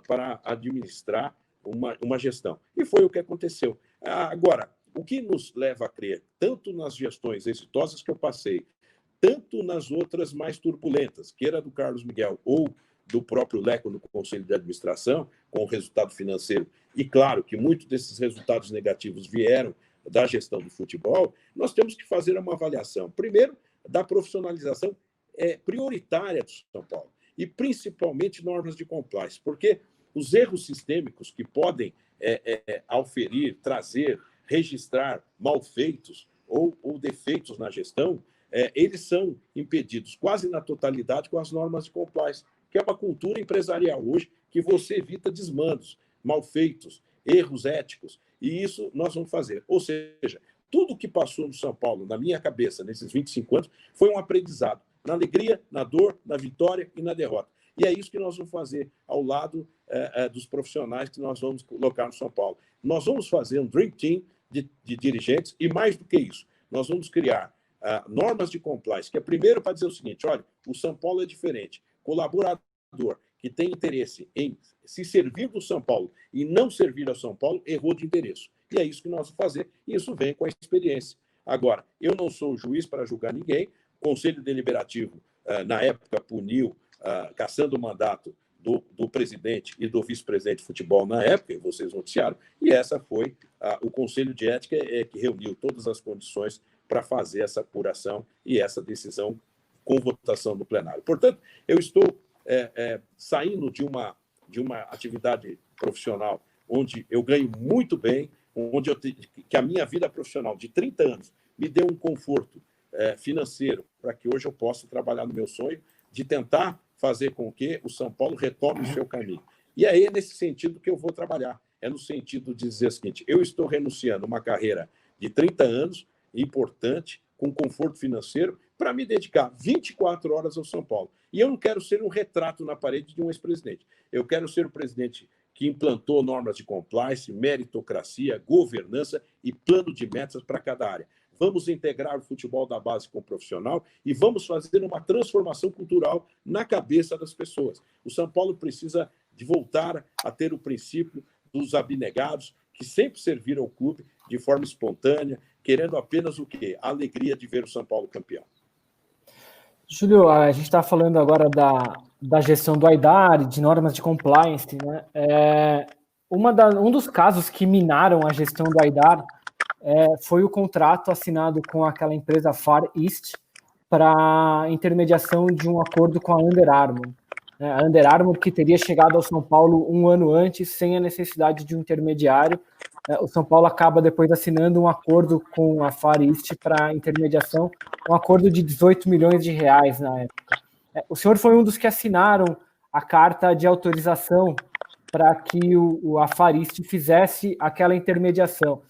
Speaker 2: para administrar uma gestão. E foi o que aconteceu. Agora, o que nos leva a crer, tanto nas gestões exitosas que eu passei, tanto nas outras mais turbulentas, que era do Carlos Miguel ou do próprio Leco no Conselho de Administração, com o resultado financeiro, e claro que muitos desses resultados negativos vieram da gestão do futebol, nós temos que fazer uma avaliação, primeiro, da profissionalização prioritária do São Paulo, e principalmente normas de compliance, porque os erros sistêmicos que podem auferir, trazer, registrar malfeitos ou defeitos na gestão, eles são impedidos quase na totalidade com as normas de compliance, que é uma cultura empresarial hoje que você evita desmandos, malfeitos, erros éticos, e isso nós vamos fazer. Ou seja, tudo que passou no São Paulo, na minha cabeça, nesses 25 anos, foi um aprendizado, na alegria, na dor, na vitória e na derrota. E é isso que nós vamos fazer ao lado dos profissionais que nós vamos colocar no São Paulo. Nós vamos fazer um dream team de dirigentes e, mais do que isso, nós vamos criar normas de compliance, que é primeiro para dizer o seguinte, olha, o São Paulo é diferente. Colaborador que tem interesse em se servir do São Paulo e não servir ao São Paulo, errou de endereço. E é isso que nós vamos fazer, e isso vem com a experiência. Agora, eu não sou juiz para julgar ninguém, o Conselho Deliberativo, na época, puniu, cassando o mandato do presidente e do vice-presidente de futebol na época, e vocês noticiaram, e essa foi o Conselho de Ética que reuniu todas as condições para fazer essa apuração e essa decisão com votação no plenário. Portanto, eu estou saindo de uma atividade profissional onde eu ganho muito bem, onde que a minha vida profissional de 30 anos me deu um conforto financeiro para que hoje eu possa trabalhar no meu sonho de tentar fazer com que o São Paulo retome o seu caminho. E aí é nesse sentido que eu vou trabalhar. É no sentido de dizer o seguinte, eu estou renunciando a uma carreira de 30 anos, importante, com conforto financeiro, para me dedicar 24 horas ao São Paulo. E eu não quero ser um retrato na parede de um ex-presidente. Eu quero ser o presidente que implantou normas de compliance, meritocracia, governança e plano de metas para cada área. Vamos integrar o futebol da base com o profissional e vamos fazer uma transformação cultural na cabeça das pessoas. O São Paulo precisa de voltar a ter o princípio dos abnegados, que sempre serviram ao clube de forma espontânea, querendo apenas o quê? A alegria de ver o São Paulo campeão.
Speaker 1: Júlio, a gente está falando agora da gestão do Aidar, de normas de compliance, né? Um dos casos que minaram a gestão do Aidar foi o contrato assinado com aquela empresa Far East para intermediação de um acordo com a Under Armour. A Under Armour, que teria chegado ao São Paulo um ano antes, sem a necessidade de um intermediário. O São Paulo acaba depois assinando um acordo com a Far East para intermediação, um acordo de 18 milhões de reais na época. O senhor foi um dos que assinaram a carta de autorização para que a Far East fizesse aquela intermediação.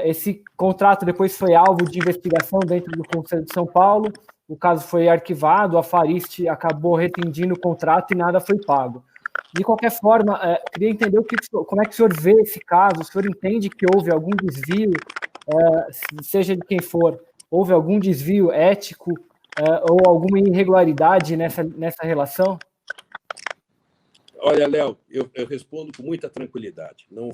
Speaker 1: Esse contrato depois foi alvo de investigação dentro do Conselho de São Paulo, o caso foi arquivado, a Far East acabou rescindindo o contrato e nada foi pago. De qualquer forma, queria entender como é que o senhor vê esse caso, o senhor entende que houve algum desvio, seja de quem for, houve algum desvio ético ou alguma irregularidade nessa relação?
Speaker 2: Olha, Léo, eu respondo com muita tranquilidade. Não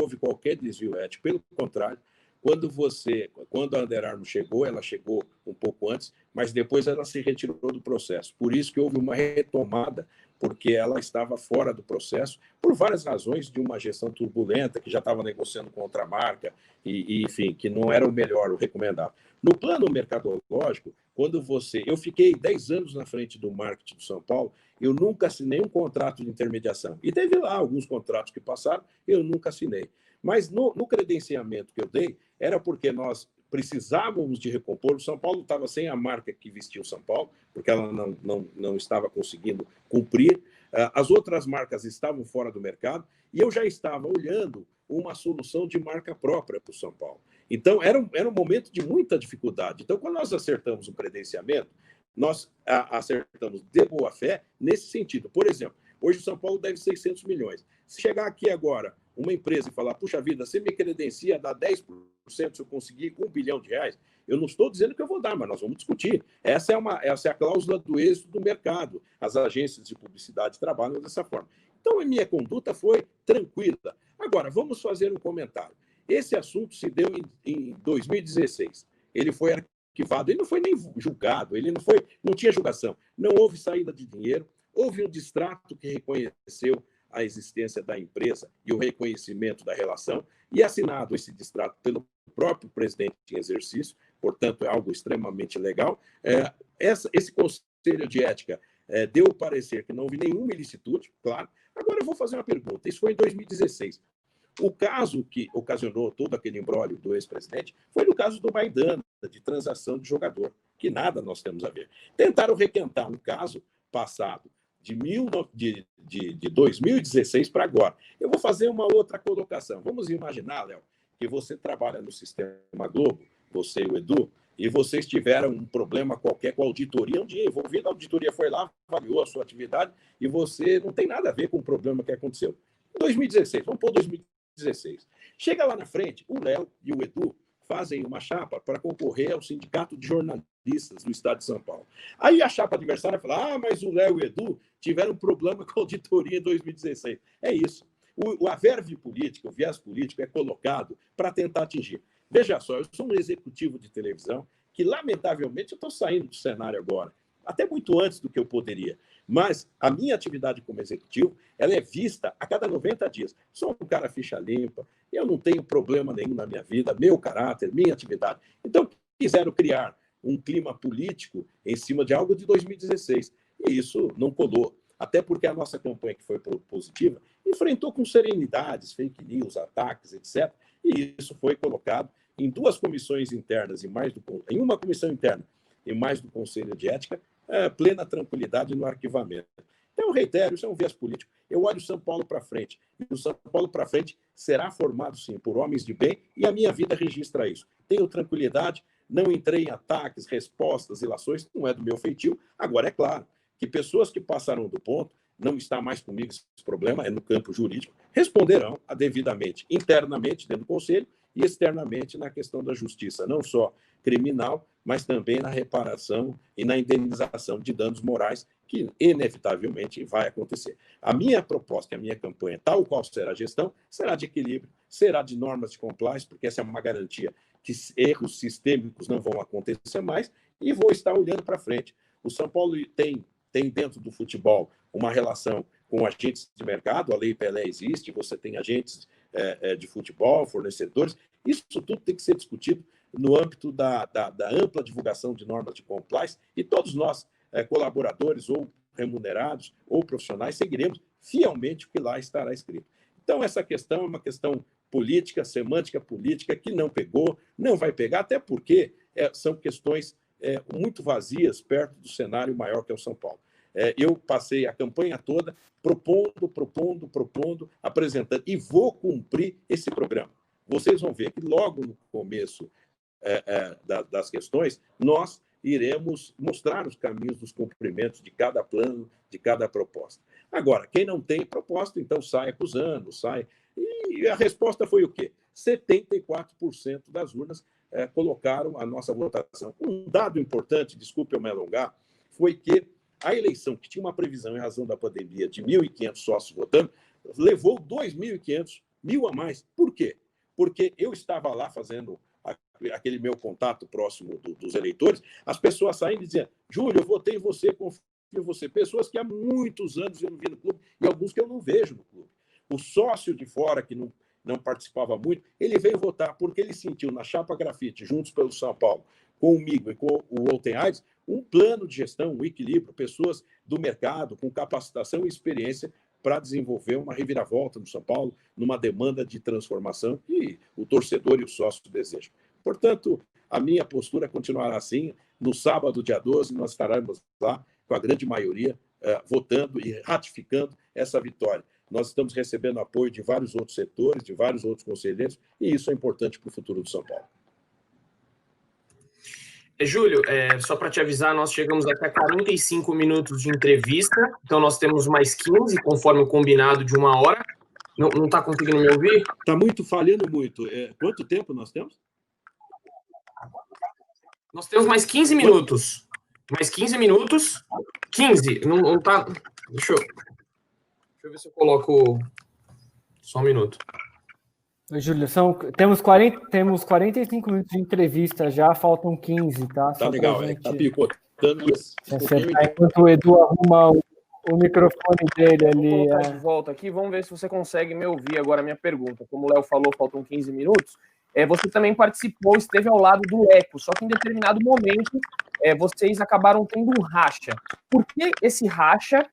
Speaker 2: houve qualquer desvio ético. Pelo contrário, quando a Under Armour chegou, ela chegou um pouco antes, mas depois ela se retirou do processo. Por isso que houve uma retomada, porque ela estava fora do processo, por várias razões de uma gestão turbulenta, que já estava negociando com outra marca, e enfim, que não era o melhor, o recomendável. No plano mercadológico, eu fiquei 10 anos na frente do marketing do São Paulo, eu nunca assinei um contrato de intermediação. E teve lá alguns contratos que passaram, eu nunca assinei. Mas no credenciamento que eu dei, era porque nós precisávamos de recompor. O São Paulo estava sem a marca que vestia o São Paulo, porque ela não estava conseguindo cumprir. As outras marcas estavam fora do mercado, e eu já estava olhando uma solução de marca própria para o São Paulo. Então, era um momento de muita dificuldade. Então, quando nós acertamos o credenciamento, nós acertamos de boa fé nesse sentido. Por exemplo, hoje o São Paulo deve 600 milhões. Se chegar aqui agora uma empresa e falar, puxa vida, você me credencia, dá 10% se eu conseguir R$1 bilhão, eu não estou dizendo que eu vou dar, mas nós vamos discutir. Essa é a cláusula do êxito do mercado. As agências de publicidade trabalham dessa forma. Então, a minha conduta foi tranquila. Agora, vamos fazer um comentário. Esse assunto se deu em 2016. Ele foi arquivado, ele não foi nem julgado, não tinha julgação. Não houve saída de dinheiro, houve um distrato que reconheceu a existência da empresa e o reconhecimento da relação, e assinado esse distrato pelo próprio presidente em exercício, portanto, é algo extremamente legal. Esse Conselho de Ética deu o parecer que não houve nenhuma ilicitude, claro. Agora eu vou fazer uma pergunta. Isso foi em 2016. O caso que ocasionou todo aquele imbróglio do ex-presidente foi no caso do Maidana, de transação de jogador, que nada nós temos a ver. Tentaram requentar um caso passado de 2016 para agora. Eu vou fazer uma outra colocação. Vamos imaginar, Léo, que você trabalha no Sistema Globo, você e o Edu, e vocês tiveram um problema qualquer com a auditoria, um dia envolvido, a auditoria foi lá, avaliou a sua atividade, e você não tem nada a ver com o problema que aconteceu. Em 2016, vamos pôr 2016. Chega lá na frente, o Léo e o Edu fazem uma chapa para concorrer ao Sindicato de Jornalistas do Estado de São Paulo. Aí a chapa adversária fala, mas o Léo e o Edu tiveram um problema com a auditoria em 2016. É isso. A verve política, o viés político é colocado para tentar atingir. Veja só, eu sou um executivo de televisão que, lamentavelmente, eu estou saindo do cenário agora, até muito antes do que eu poderia. Mas a minha atividade como executivo, ela é vista a cada 90 dias. Sou um cara ficha limpa, eu não tenho problema nenhum na minha vida, meu caráter, minha atividade. Então, quiseram criar um clima político em cima de algo de 2016. E isso não colou. Até porque a nossa campanha, que foi positiva, enfrentou com serenidades, fake news, ataques, etc. E isso foi colocado em duas comissões internas, em uma comissão interna e mais do Conselho de Ética, plena tranquilidade no arquivamento. Então, eu reitero, isso é um viés político. Eu olho o São Paulo para frente. E o São Paulo para frente será formado, sim, por homens de bem, e a minha vida registra isso. Tenho tranquilidade, não entrei em ataques, respostas, ilações, não é do meu feitio. Agora, é claro que pessoas que passaram do ponto, não está mais comigo esse problema, é no campo jurídico, responderão devidamente, internamente dentro do Conselho e externamente na questão da justiça, não só criminal, mas também na reparação e na indenização de danos morais, que inevitavelmente vai acontecer. A minha proposta, a minha campanha, tal qual será a gestão, será de equilíbrio, será de normas de compliance, porque essa é uma garantia que erros sistêmicos não vão acontecer mais, e vou estar olhando para frente. O São Paulo tem dentro do futebol uma relação com agentes de mercado, a Lei Pelé existe, você tem agentes de futebol, fornecedores, isso tudo tem que ser discutido no âmbito da ampla divulgação de normas de compliance, e todos nós, colaboradores ou remunerados ou profissionais, seguiremos fielmente o que lá estará escrito. Então, essa questão é uma questão política, semântica política, que não pegou, não vai pegar, até porque são questões muito vazias perto do cenário maior que é o São Paulo. Eu passei a campanha toda propondo, apresentando, e vou cumprir esse programa. Vocês vão ver que logo no começo das questões, nós iremos mostrar os caminhos dos cumprimentos de cada plano, de cada proposta. Agora, quem não tem proposta, então sai acusando, sai... E a resposta foi o quê? 74% das urnas colocaram a nossa votação. Um dado importante, desculpe eu me alongar, foi que a eleição, que tinha uma previsão em razão da pandemia de 1.500 sócios votando, levou 2.500, 1.000 a mais. Por quê? Porque eu estava lá fazendo aquele meu contato próximo dos eleitores, as pessoas saindo e dizendo, Júlio, eu votei em você, confio em você. Pessoas que há muitos anos eu não vi no clube e alguns que eu não vejo no clube. O sócio de fora, que não participava muito, ele veio votar porque ele sentiu na chapa grafite, Juntos pelo São Paulo, comigo e com o Outen Aires, um plano de gestão, um equilíbrio, pessoas do mercado com capacitação e experiência para desenvolver uma reviravolta no São Paulo, numa demanda de transformação que o torcedor e o sócio desejam. Portanto, a minha postura continuará assim. No sábado, dia 12, nós estaremos lá com a grande maioria votando e ratificando essa vitória. nós estamos recebendo apoio de vários outros setores, de vários outros conselheiros, e isso é importante para o futuro do São Paulo.
Speaker 3: Júlio, só para te avisar, nós chegamos até 45 minutos de entrevista, então nós temos mais 15, conforme o combinado de 1 hora. Não está conseguindo me ouvir?
Speaker 2: Está falhando muito. Quanto tempo nós temos?
Speaker 3: Nós temos mais 15 minutos. Mais 15 minutos. 15. Não tá. Deixa eu ver se eu coloco. Só um minuto.
Speaker 1: Oi, Júlio, temos 45 minutos de entrevista já, faltam 15, tá?
Speaker 2: Tá legal, tá picotando.
Speaker 1: Enquanto o Edu arruma o microfone dele ali.
Speaker 3: Vou colocar de volta aqui, vamos ver se você consegue me ouvir agora a minha pergunta. Como o Léo falou, faltam 15 minutos. Você também participou, esteve ao lado do Leco, só que em determinado momento vocês acabaram tendo um racha. Por que esse racha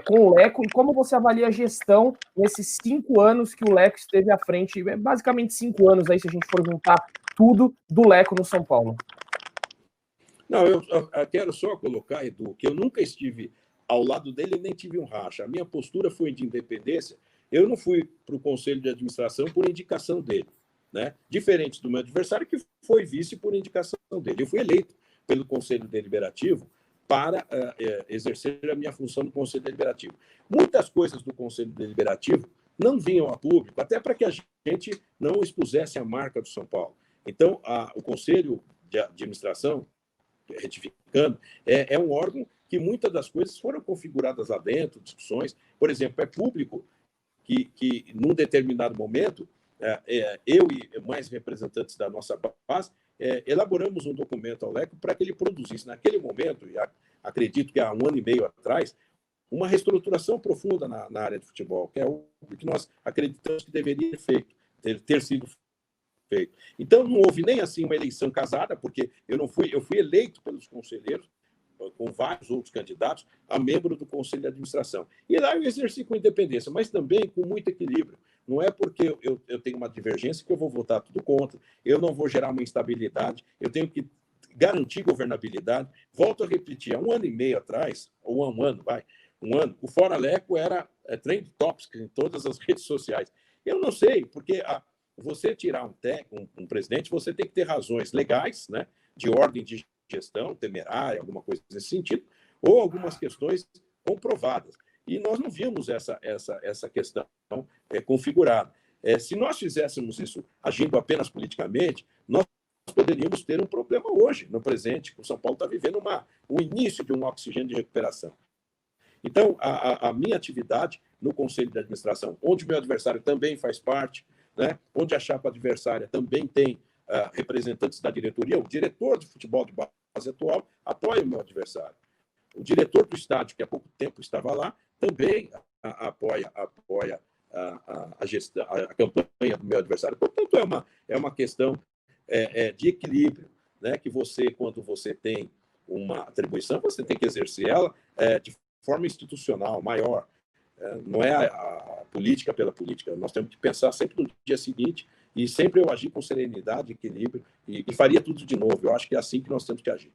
Speaker 3: com o Leco e como você avalia a gestão nesses 5 anos que o Leco esteve à frente? Basicamente 5 anos aí, se a gente for juntar tudo do Leco no São Paulo.
Speaker 2: Não, eu quero só colocar, Edu, que eu nunca estive ao lado dele, nem tive um racha. A minha postura foi de independência. Eu não fui para o Conselho de Administração por indicação dele, né? Diferente do meu adversário, que foi vice por indicação dele. Eu fui eleito pelo Conselho Deliberativo para exercer a minha função no Conselho Deliberativo. Muitas coisas do Conselho Deliberativo não vinham a público, até para que a gente não expusesse a marca do São Paulo. Então, o Conselho de Administração, retificando, é um órgão que muitas das coisas foram configuradas lá dentro, discussões. Por exemplo, é público que num determinado momento, eu e mais representantes da nossa base, elaboramos um documento ao Leco para que ele produzisse, naquele momento, e acredito que há 1 ano e meio atrás, uma reestruturação profunda na área de futebol, que é o que nós acreditamos que deveria ter sido feito. Então, não houve nem assim uma eleição casada, porque eu fui eleito pelos conselheiros, com vários outros candidatos, a membro do Conselho de Administração. E lá eu exerci com independência, mas também com muito equilíbrio. Não é porque eu tenho uma divergência que eu vou votar tudo contra, eu não vou gerar uma instabilidade, eu tenho que garantir governabilidade. Volto a repetir, há 1 ano e meio atrás, ou há um ano, o Fora Leco era trend topics em todas as redes sociais. Eu não sei, porque você tirar um presidente, você tem que ter razões legais, né, de ordem de gestão, temerária, alguma coisa nesse sentido, ou algumas questões comprovadas. E nós não vimos essa questão configurada. Se nós fizéssemos isso agindo apenas politicamente, nós poderíamos ter um problema hoje, no presente, que o São Paulo está vivendo o início de um oxigênio de recuperação. Então, a minha atividade no Conselho de Administração, onde o meu adversário também faz parte, né, onde a chapa adversária também tem representantes da diretoria, o diretor de futebol de base atual apoia o meu adversário. O diretor do estádio, que há pouco tempo estava lá, também apoia a gestão, a campanha do meu adversário. Portanto, é uma questão de equilíbrio, né? Que você, quando você tem uma atribuição, você tem que exercer ela de forma institucional, maior. Não é a política pela política. Nós temos que pensar sempre no dia seguinte e sempre eu agir com serenidade, equilíbrio e faria tudo de novo. Eu acho que é assim que nós temos que agir.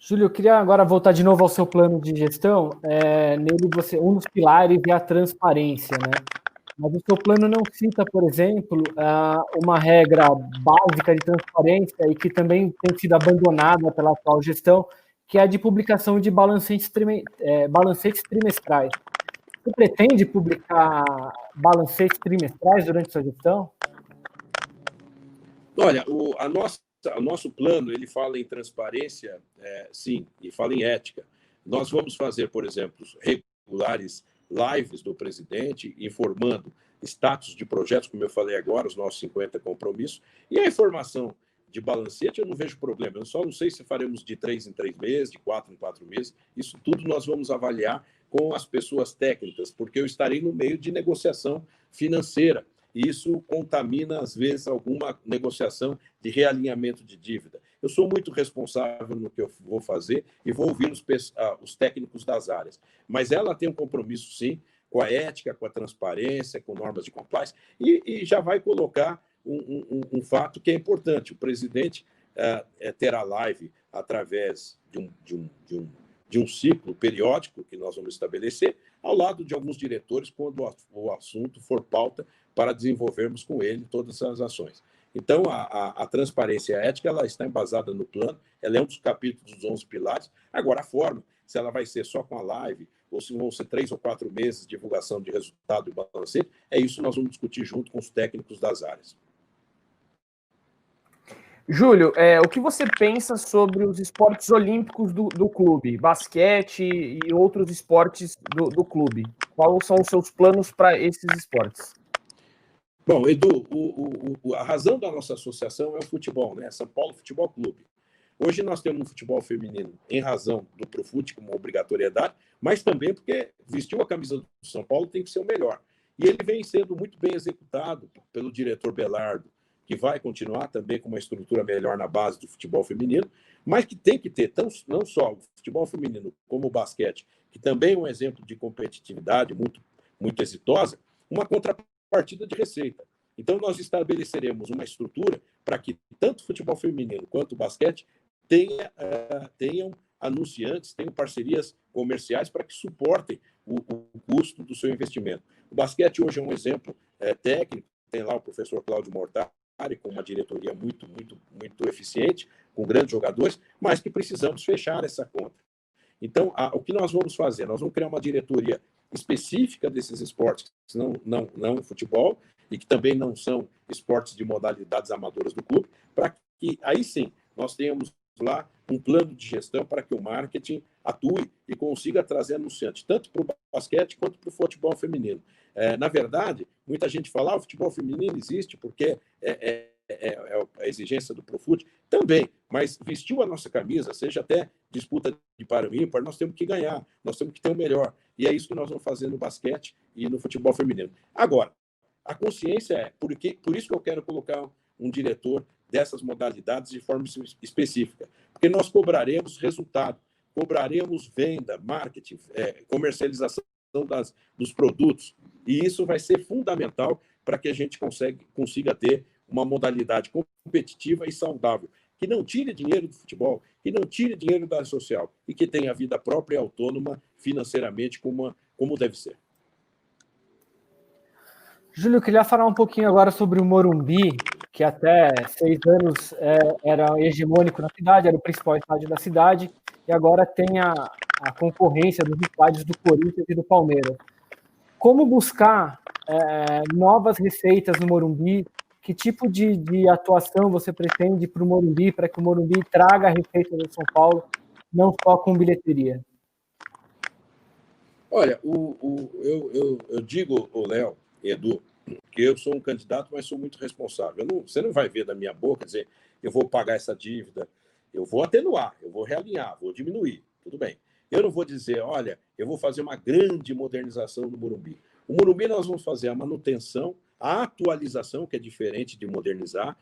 Speaker 1: Júlio, eu queria agora voltar de novo ao seu plano de gestão. Nele, um dos pilares é a transparência, né? Mas o seu plano não cita, por exemplo, uma regra básica de transparência e que também tem sido abandonada pela atual gestão, que é a de publicação de balancetes trimestrais. Você pretende publicar balancetes trimestrais durante sua gestão?
Speaker 2: Olha, o nosso plano, ele fala em transparência, sim, e fala em ética. Nós vamos fazer, por exemplo, regulares lives do presidente, informando status de projetos, como eu falei agora, os nossos 50 compromissos, e a informação de balancete eu não vejo problema, eu só não sei se faremos de 3 em 3 meses, de 4 em 4 meses, isso tudo nós vamos avaliar com as pessoas técnicas, porque eu estarei no meio de negociação financeira, e isso contamina, às vezes, alguma negociação de realinhamento de dívida. Eu sou muito responsável no que eu vou fazer e vou ouvir os técnicos das áreas. Mas ela tem um compromisso, sim, com a ética, com a transparência, com normas de compliance, e já vai colocar um fato que é importante. O presidente terá live através de um ciclo periódico que nós vamos estabelecer, ao lado de alguns diretores, quando o assunto for pauta, para desenvolvermos com ele todas as ações. Então, a transparência e a ética ela está embasada no plano, ela é um dos capítulos dos 11 pilares. Agora, a forma, se ela vai ser só com a live, ou se vão ser 3 ou 4 meses de divulgação de resultado e balancete, é isso que nós vamos discutir junto com os técnicos das áreas.
Speaker 3: Júlio, o que você pensa sobre os esportes olímpicos do clube, basquete e outros esportes do clube? Quais são os seus planos para esses esportes?
Speaker 2: Bom, Edu, a razão da nossa associação é o futebol, né? São Paulo Futebol Clube. Hoje nós temos um futebol feminino em razão do Profut como obrigatoriedade, mas também porque vestiu a camisa do São Paulo tem que ser o melhor. E ele vem sendo muito bem executado pelo diretor Belardo, que vai continuar também com uma estrutura melhor na base do futebol feminino, mas que tem que ter não só o futebol feminino como o basquete, que também é um exemplo de competitividade muito, muito exitosa, uma contrapartida de receita. Então, nós estabeleceremos uma estrutura para que tanto o futebol feminino quanto o basquete tenham anunciantes, tenham parcerias comerciais para que suportem o custo do seu investimento. O basquete hoje é um exemplo técnico, tem lá o professor Cláudio Mortari, com uma diretoria muito, muito, muito eficiente, com grandes jogadores, mas que precisamos fechar essa conta. Então, o que nós vamos fazer? Nós vamos criar uma diretoria específica desses esportes, que não futebol, e que também não são esportes de modalidades amadoras do clube, para que, aí sim, nós tenhamos lá um plano de gestão para que o marketing atue e consiga trazer anunciantes, tanto para o basquete quanto para o futebol feminino. Na verdade, muita gente fala, o futebol feminino existe porque a exigência do Profut, também, mas vestiu a nossa camisa, seja até disputa de par e ímpar, nós temos que ganhar, nós temos que ter o melhor. E é isso que nós vamos fazer no basquete e no futebol feminino. Agora, a consciência por isso que eu quero colocar um diretor dessas modalidades de forma específica, porque nós cobraremos resultado, cobraremos venda, marketing, comercialização dos produtos, e isso vai ser fundamental para que a gente consiga ter uma modalidade competitiva e saudável, que não tire dinheiro do futebol, que não tire dinheiro da área social e que tenha vida própria e autônoma financeiramente como deve ser.
Speaker 1: Júlio, eu queria falar um pouquinho agora sobre o Morumbi, que até 6 anos era hegemônico na cidade, era o principal estádio da cidade, e agora tem a concorrência dos estádios do Corinthians e do Palmeiras. Como buscar novas receitas no Morumbi? Que tipo de atuação você pretende para o Morumbi, para que o Morumbi traga a receita do São Paulo, não só com bilheteria?
Speaker 2: Olha, eu digo, Léo, Edu, que eu sou um candidato, mas sou muito responsável. Você não vai ver da minha boca dizer, eu vou pagar essa dívida, eu vou atenuar, eu vou realinhar, vou diminuir, tudo bem. Eu não vou dizer, olha, eu vou fazer uma grande modernização do Morumbi. O Morumbi nós vamos fazer a manutenção, a atualização, que é diferente de modernizar,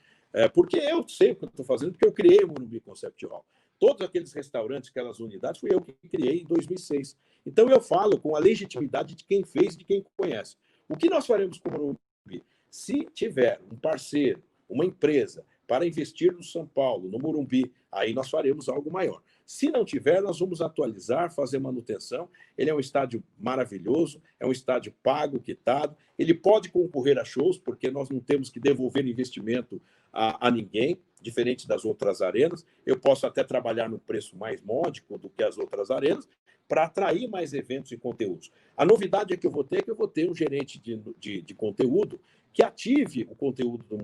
Speaker 2: porque eu sei o que eu estou fazendo, porque eu criei o Morumbi Concept Hall. Todos aqueles restaurantes, aquelas unidades, fui eu que criei em 2006. Então, eu falo com a legitimidade de quem fez e de quem conhece. O que nós faremos com o Morumbi? Se tiver um parceiro, uma empresa, para investir no São Paulo, no Morumbi, aí nós faremos algo maior. Se não tiver, nós vamos atualizar, fazer manutenção. Ele é um estádio maravilhoso, é um estádio pago, quitado. Ele pode concorrer a shows, porque nós não temos que devolver investimento a ninguém, diferente das outras arenas. Eu posso até trabalhar no preço mais módico do que as outras arenas, para atrair mais eventos e conteúdos. A novidade é que eu vou ter um gerente de conteúdo que ative o conteúdo do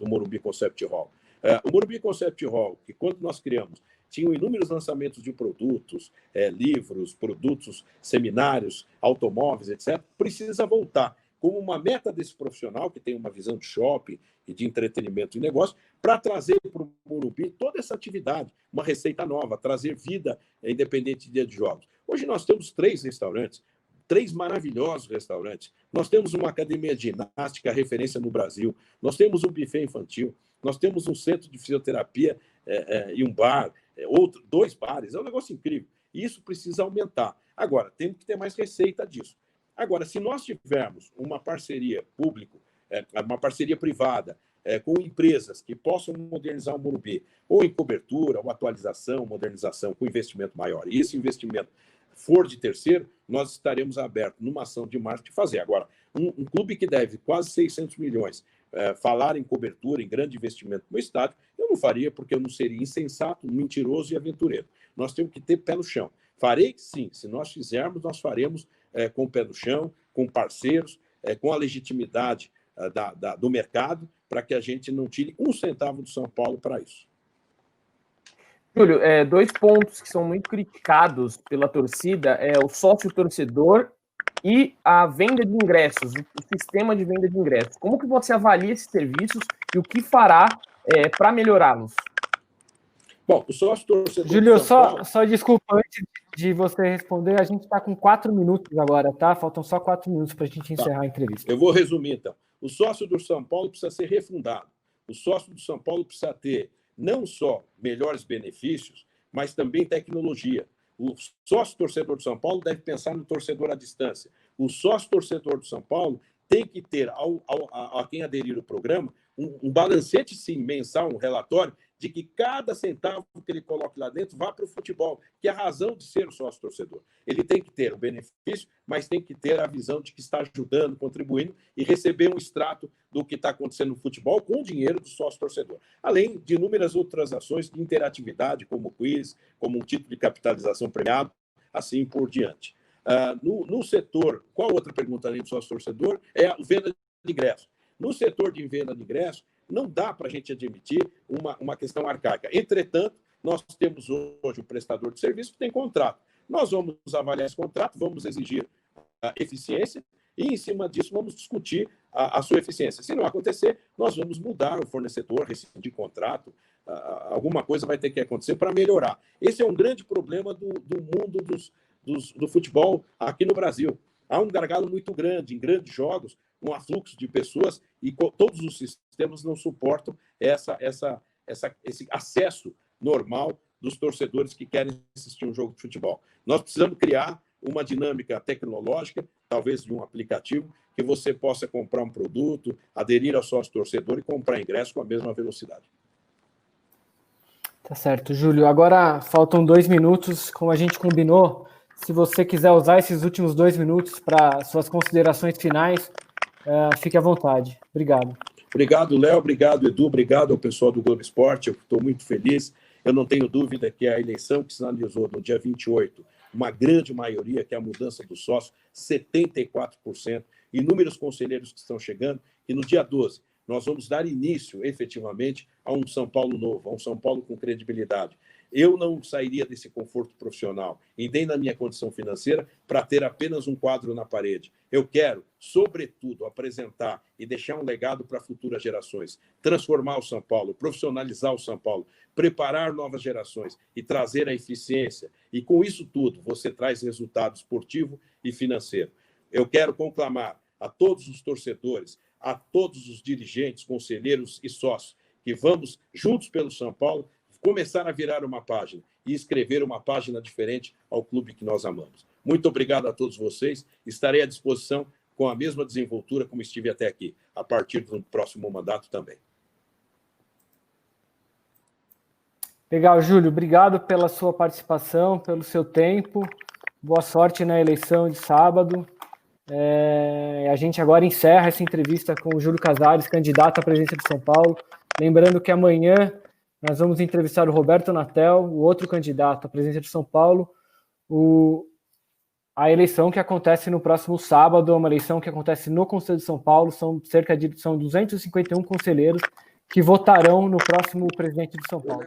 Speaker 2: Morumbi Concept Hall. O Morumbi Concept Hall, que quando nós criamos, tinham inúmeros lançamentos de produtos, livros, produtos, seminários, automóveis, etc., precisa voltar como uma meta desse profissional que tem uma visão de shopping e de entretenimento e negócio, para trazer para o Morumbi toda essa atividade, uma receita nova, trazer vida independente de dia de jogos. Hoje nós temos 3 restaurantes, 3 maravilhosos restaurantes. Nós temos uma academia de ginástica, referência no Brasil. Nós temos um buffet infantil. Nós temos um centro de fisioterapia e um bar, 2 bares. É um negócio incrível. E isso precisa aumentar. Agora, temos que ter mais receita disso. Agora, se nós tivermos uma parceria público, uma parceria privada, com empresas que possam modernizar o Morumbi, ou em cobertura, ou atualização, modernização, com investimento maior, e esse investimento for de terceiro, nós estaremos abertos numa ação de marketing fazer. Agora, um clube que deve quase 600 milhões falar em cobertura, em grande investimento no estádio, eu não faria porque eu não seria insensato, mentiroso e aventureiro. Nós temos que ter pé no chão. Farei sim, se nós fizermos, nós faremos com o pé no chão, com parceiros, com a legitimidade do mercado, para que a gente não tire um centavo do São Paulo para isso.
Speaker 3: Júlio, 2 pontos que são muito criticados pela torcida é o sócio-torcedor e a venda de ingressos, o sistema de venda de ingressos. Como que você avalia esses serviços e o que fará para melhorá-los?
Speaker 2: Bom, o sócio-torcedor...
Speaker 1: Júlio, só desculpa, antes de você responder, a gente está com 4 minutos agora, tá? Faltam só 4 minutos para a gente encerrar a entrevista.
Speaker 2: Eu vou resumir, então. O sócio do São Paulo precisa ser refundado. O sócio do São Paulo precisa ter não só melhores benefícios, mas também tecnologia. O sócio-torcedor do São Paulo deve pensar no torcedor à distância. O sócio-torcedor do São Paulo tem que ter, a quem aderir ao programa, um balancete, sim, mensal, um relatório, de que cada centavo que ele coloque lá dentro vá para o futebol, que é a razão de ser o sócio-torcedor. Ele tem que ter o benefício, mas tem que ter a visão de que está ajudando, contribuindo e receber um extrato do que está acontecendo no futebol com o dinheiro do sócio-torcedor. Além de inúmeras outras ações de interatividade, como quiz, como um título de capitalização premiado, assim por diante. No setor, qual outra pergunta além do sócio-torcedor? É a venda de ingressos. No setor de venda de ingressos, não dá para a gente admitir uma questão arcaica. Entretanto, nós temos hoje um prestador de serviço que tem contrato. Nós vamos avaliar esse contrato, vamos exigir a eficiência e, em cima disso, vamos discutir a sua eficiência. Se não acontecer, nós vamos mudar o fornecedor, rescindir contrato, alguma coisa vai ter que acontecer para melhorar. Esse é um grande problema do mundo do futebol aqui no Brasil. Há um gargalo muito grande em grandes jogos, um afluxo de pessoas e todos os sistemas não suportam esse acesso normal dos torcedores que querem assistir um jogo de futebol. Nós precisamos criar uma dinâmica tecnológica, talvez de um aplicativo, que você possa comprar um produto, aderir ao sócio-torcedor e comprar ingresso com a mesma velocidade.
Speaker 1: Tá certo, Júlio. Agora faltam 2 minutos, como a gente combinou. Se você quiser usar esses últimos 2 minutos para suas considerações finais, fique à vontade. Obrigado.
Speaker 2: Obrigado, Léo. Obrigado, Edu. Obrigado ao pessoal do Globo Esporte. Eu estou muito feliz. Eu não tenho dúvida que a eleição que sinalizou no dia 28, uma grande maioria, que é a mudança do sócio, 74%, inúmeros conselheiros que estão chegando, e no dia 12 nós vamos dar início, efetivamente, a um São Paulo novo, a um São Paulo com credibilidade. Eu não sairia desse conforto profissional e nem da minha condição financeira para ter apenas um quadro na parede. Eu quero, sobretudo, apresentar e deixar um legado para futuras gerações, transformar o São Paulo, profissionalizar o São Paulo, preparar novas gerações e trazer a eficiência. E com isso tudo, você traz resultado esportivo e financeiro. Eu quero conclamar a todos os torcedores, a todos os dirigentes, conselheiros e sócios, que vamos, juntos pelo São Paulo, começar a virar uma página e escrever uma página diferente ao clube que nós amamos. Muito obrigado a todos vocês. Estarei à disposição com a mesma desenvoltura como estive até aqui, a partir do próximo mandato também.
Speaker 1: Legal, Júlio. Obrigado pela sua participação, pelo seu tempo. Boa sorte na eleição de sábado. A gente agora encerra essa entrevista com o Júlio Casares, candidato à presidência de São Paulo. Lembrando que amanhã nós vamos entrevistar o Roberto Natel, o outro candidato à presidência de São Paulo. A eleição que acontece no próximo sábado é uma eleição que acontece no Conselho de São Paulo. São 251 conselheiros que votarão no próximo presidente de São Paulo.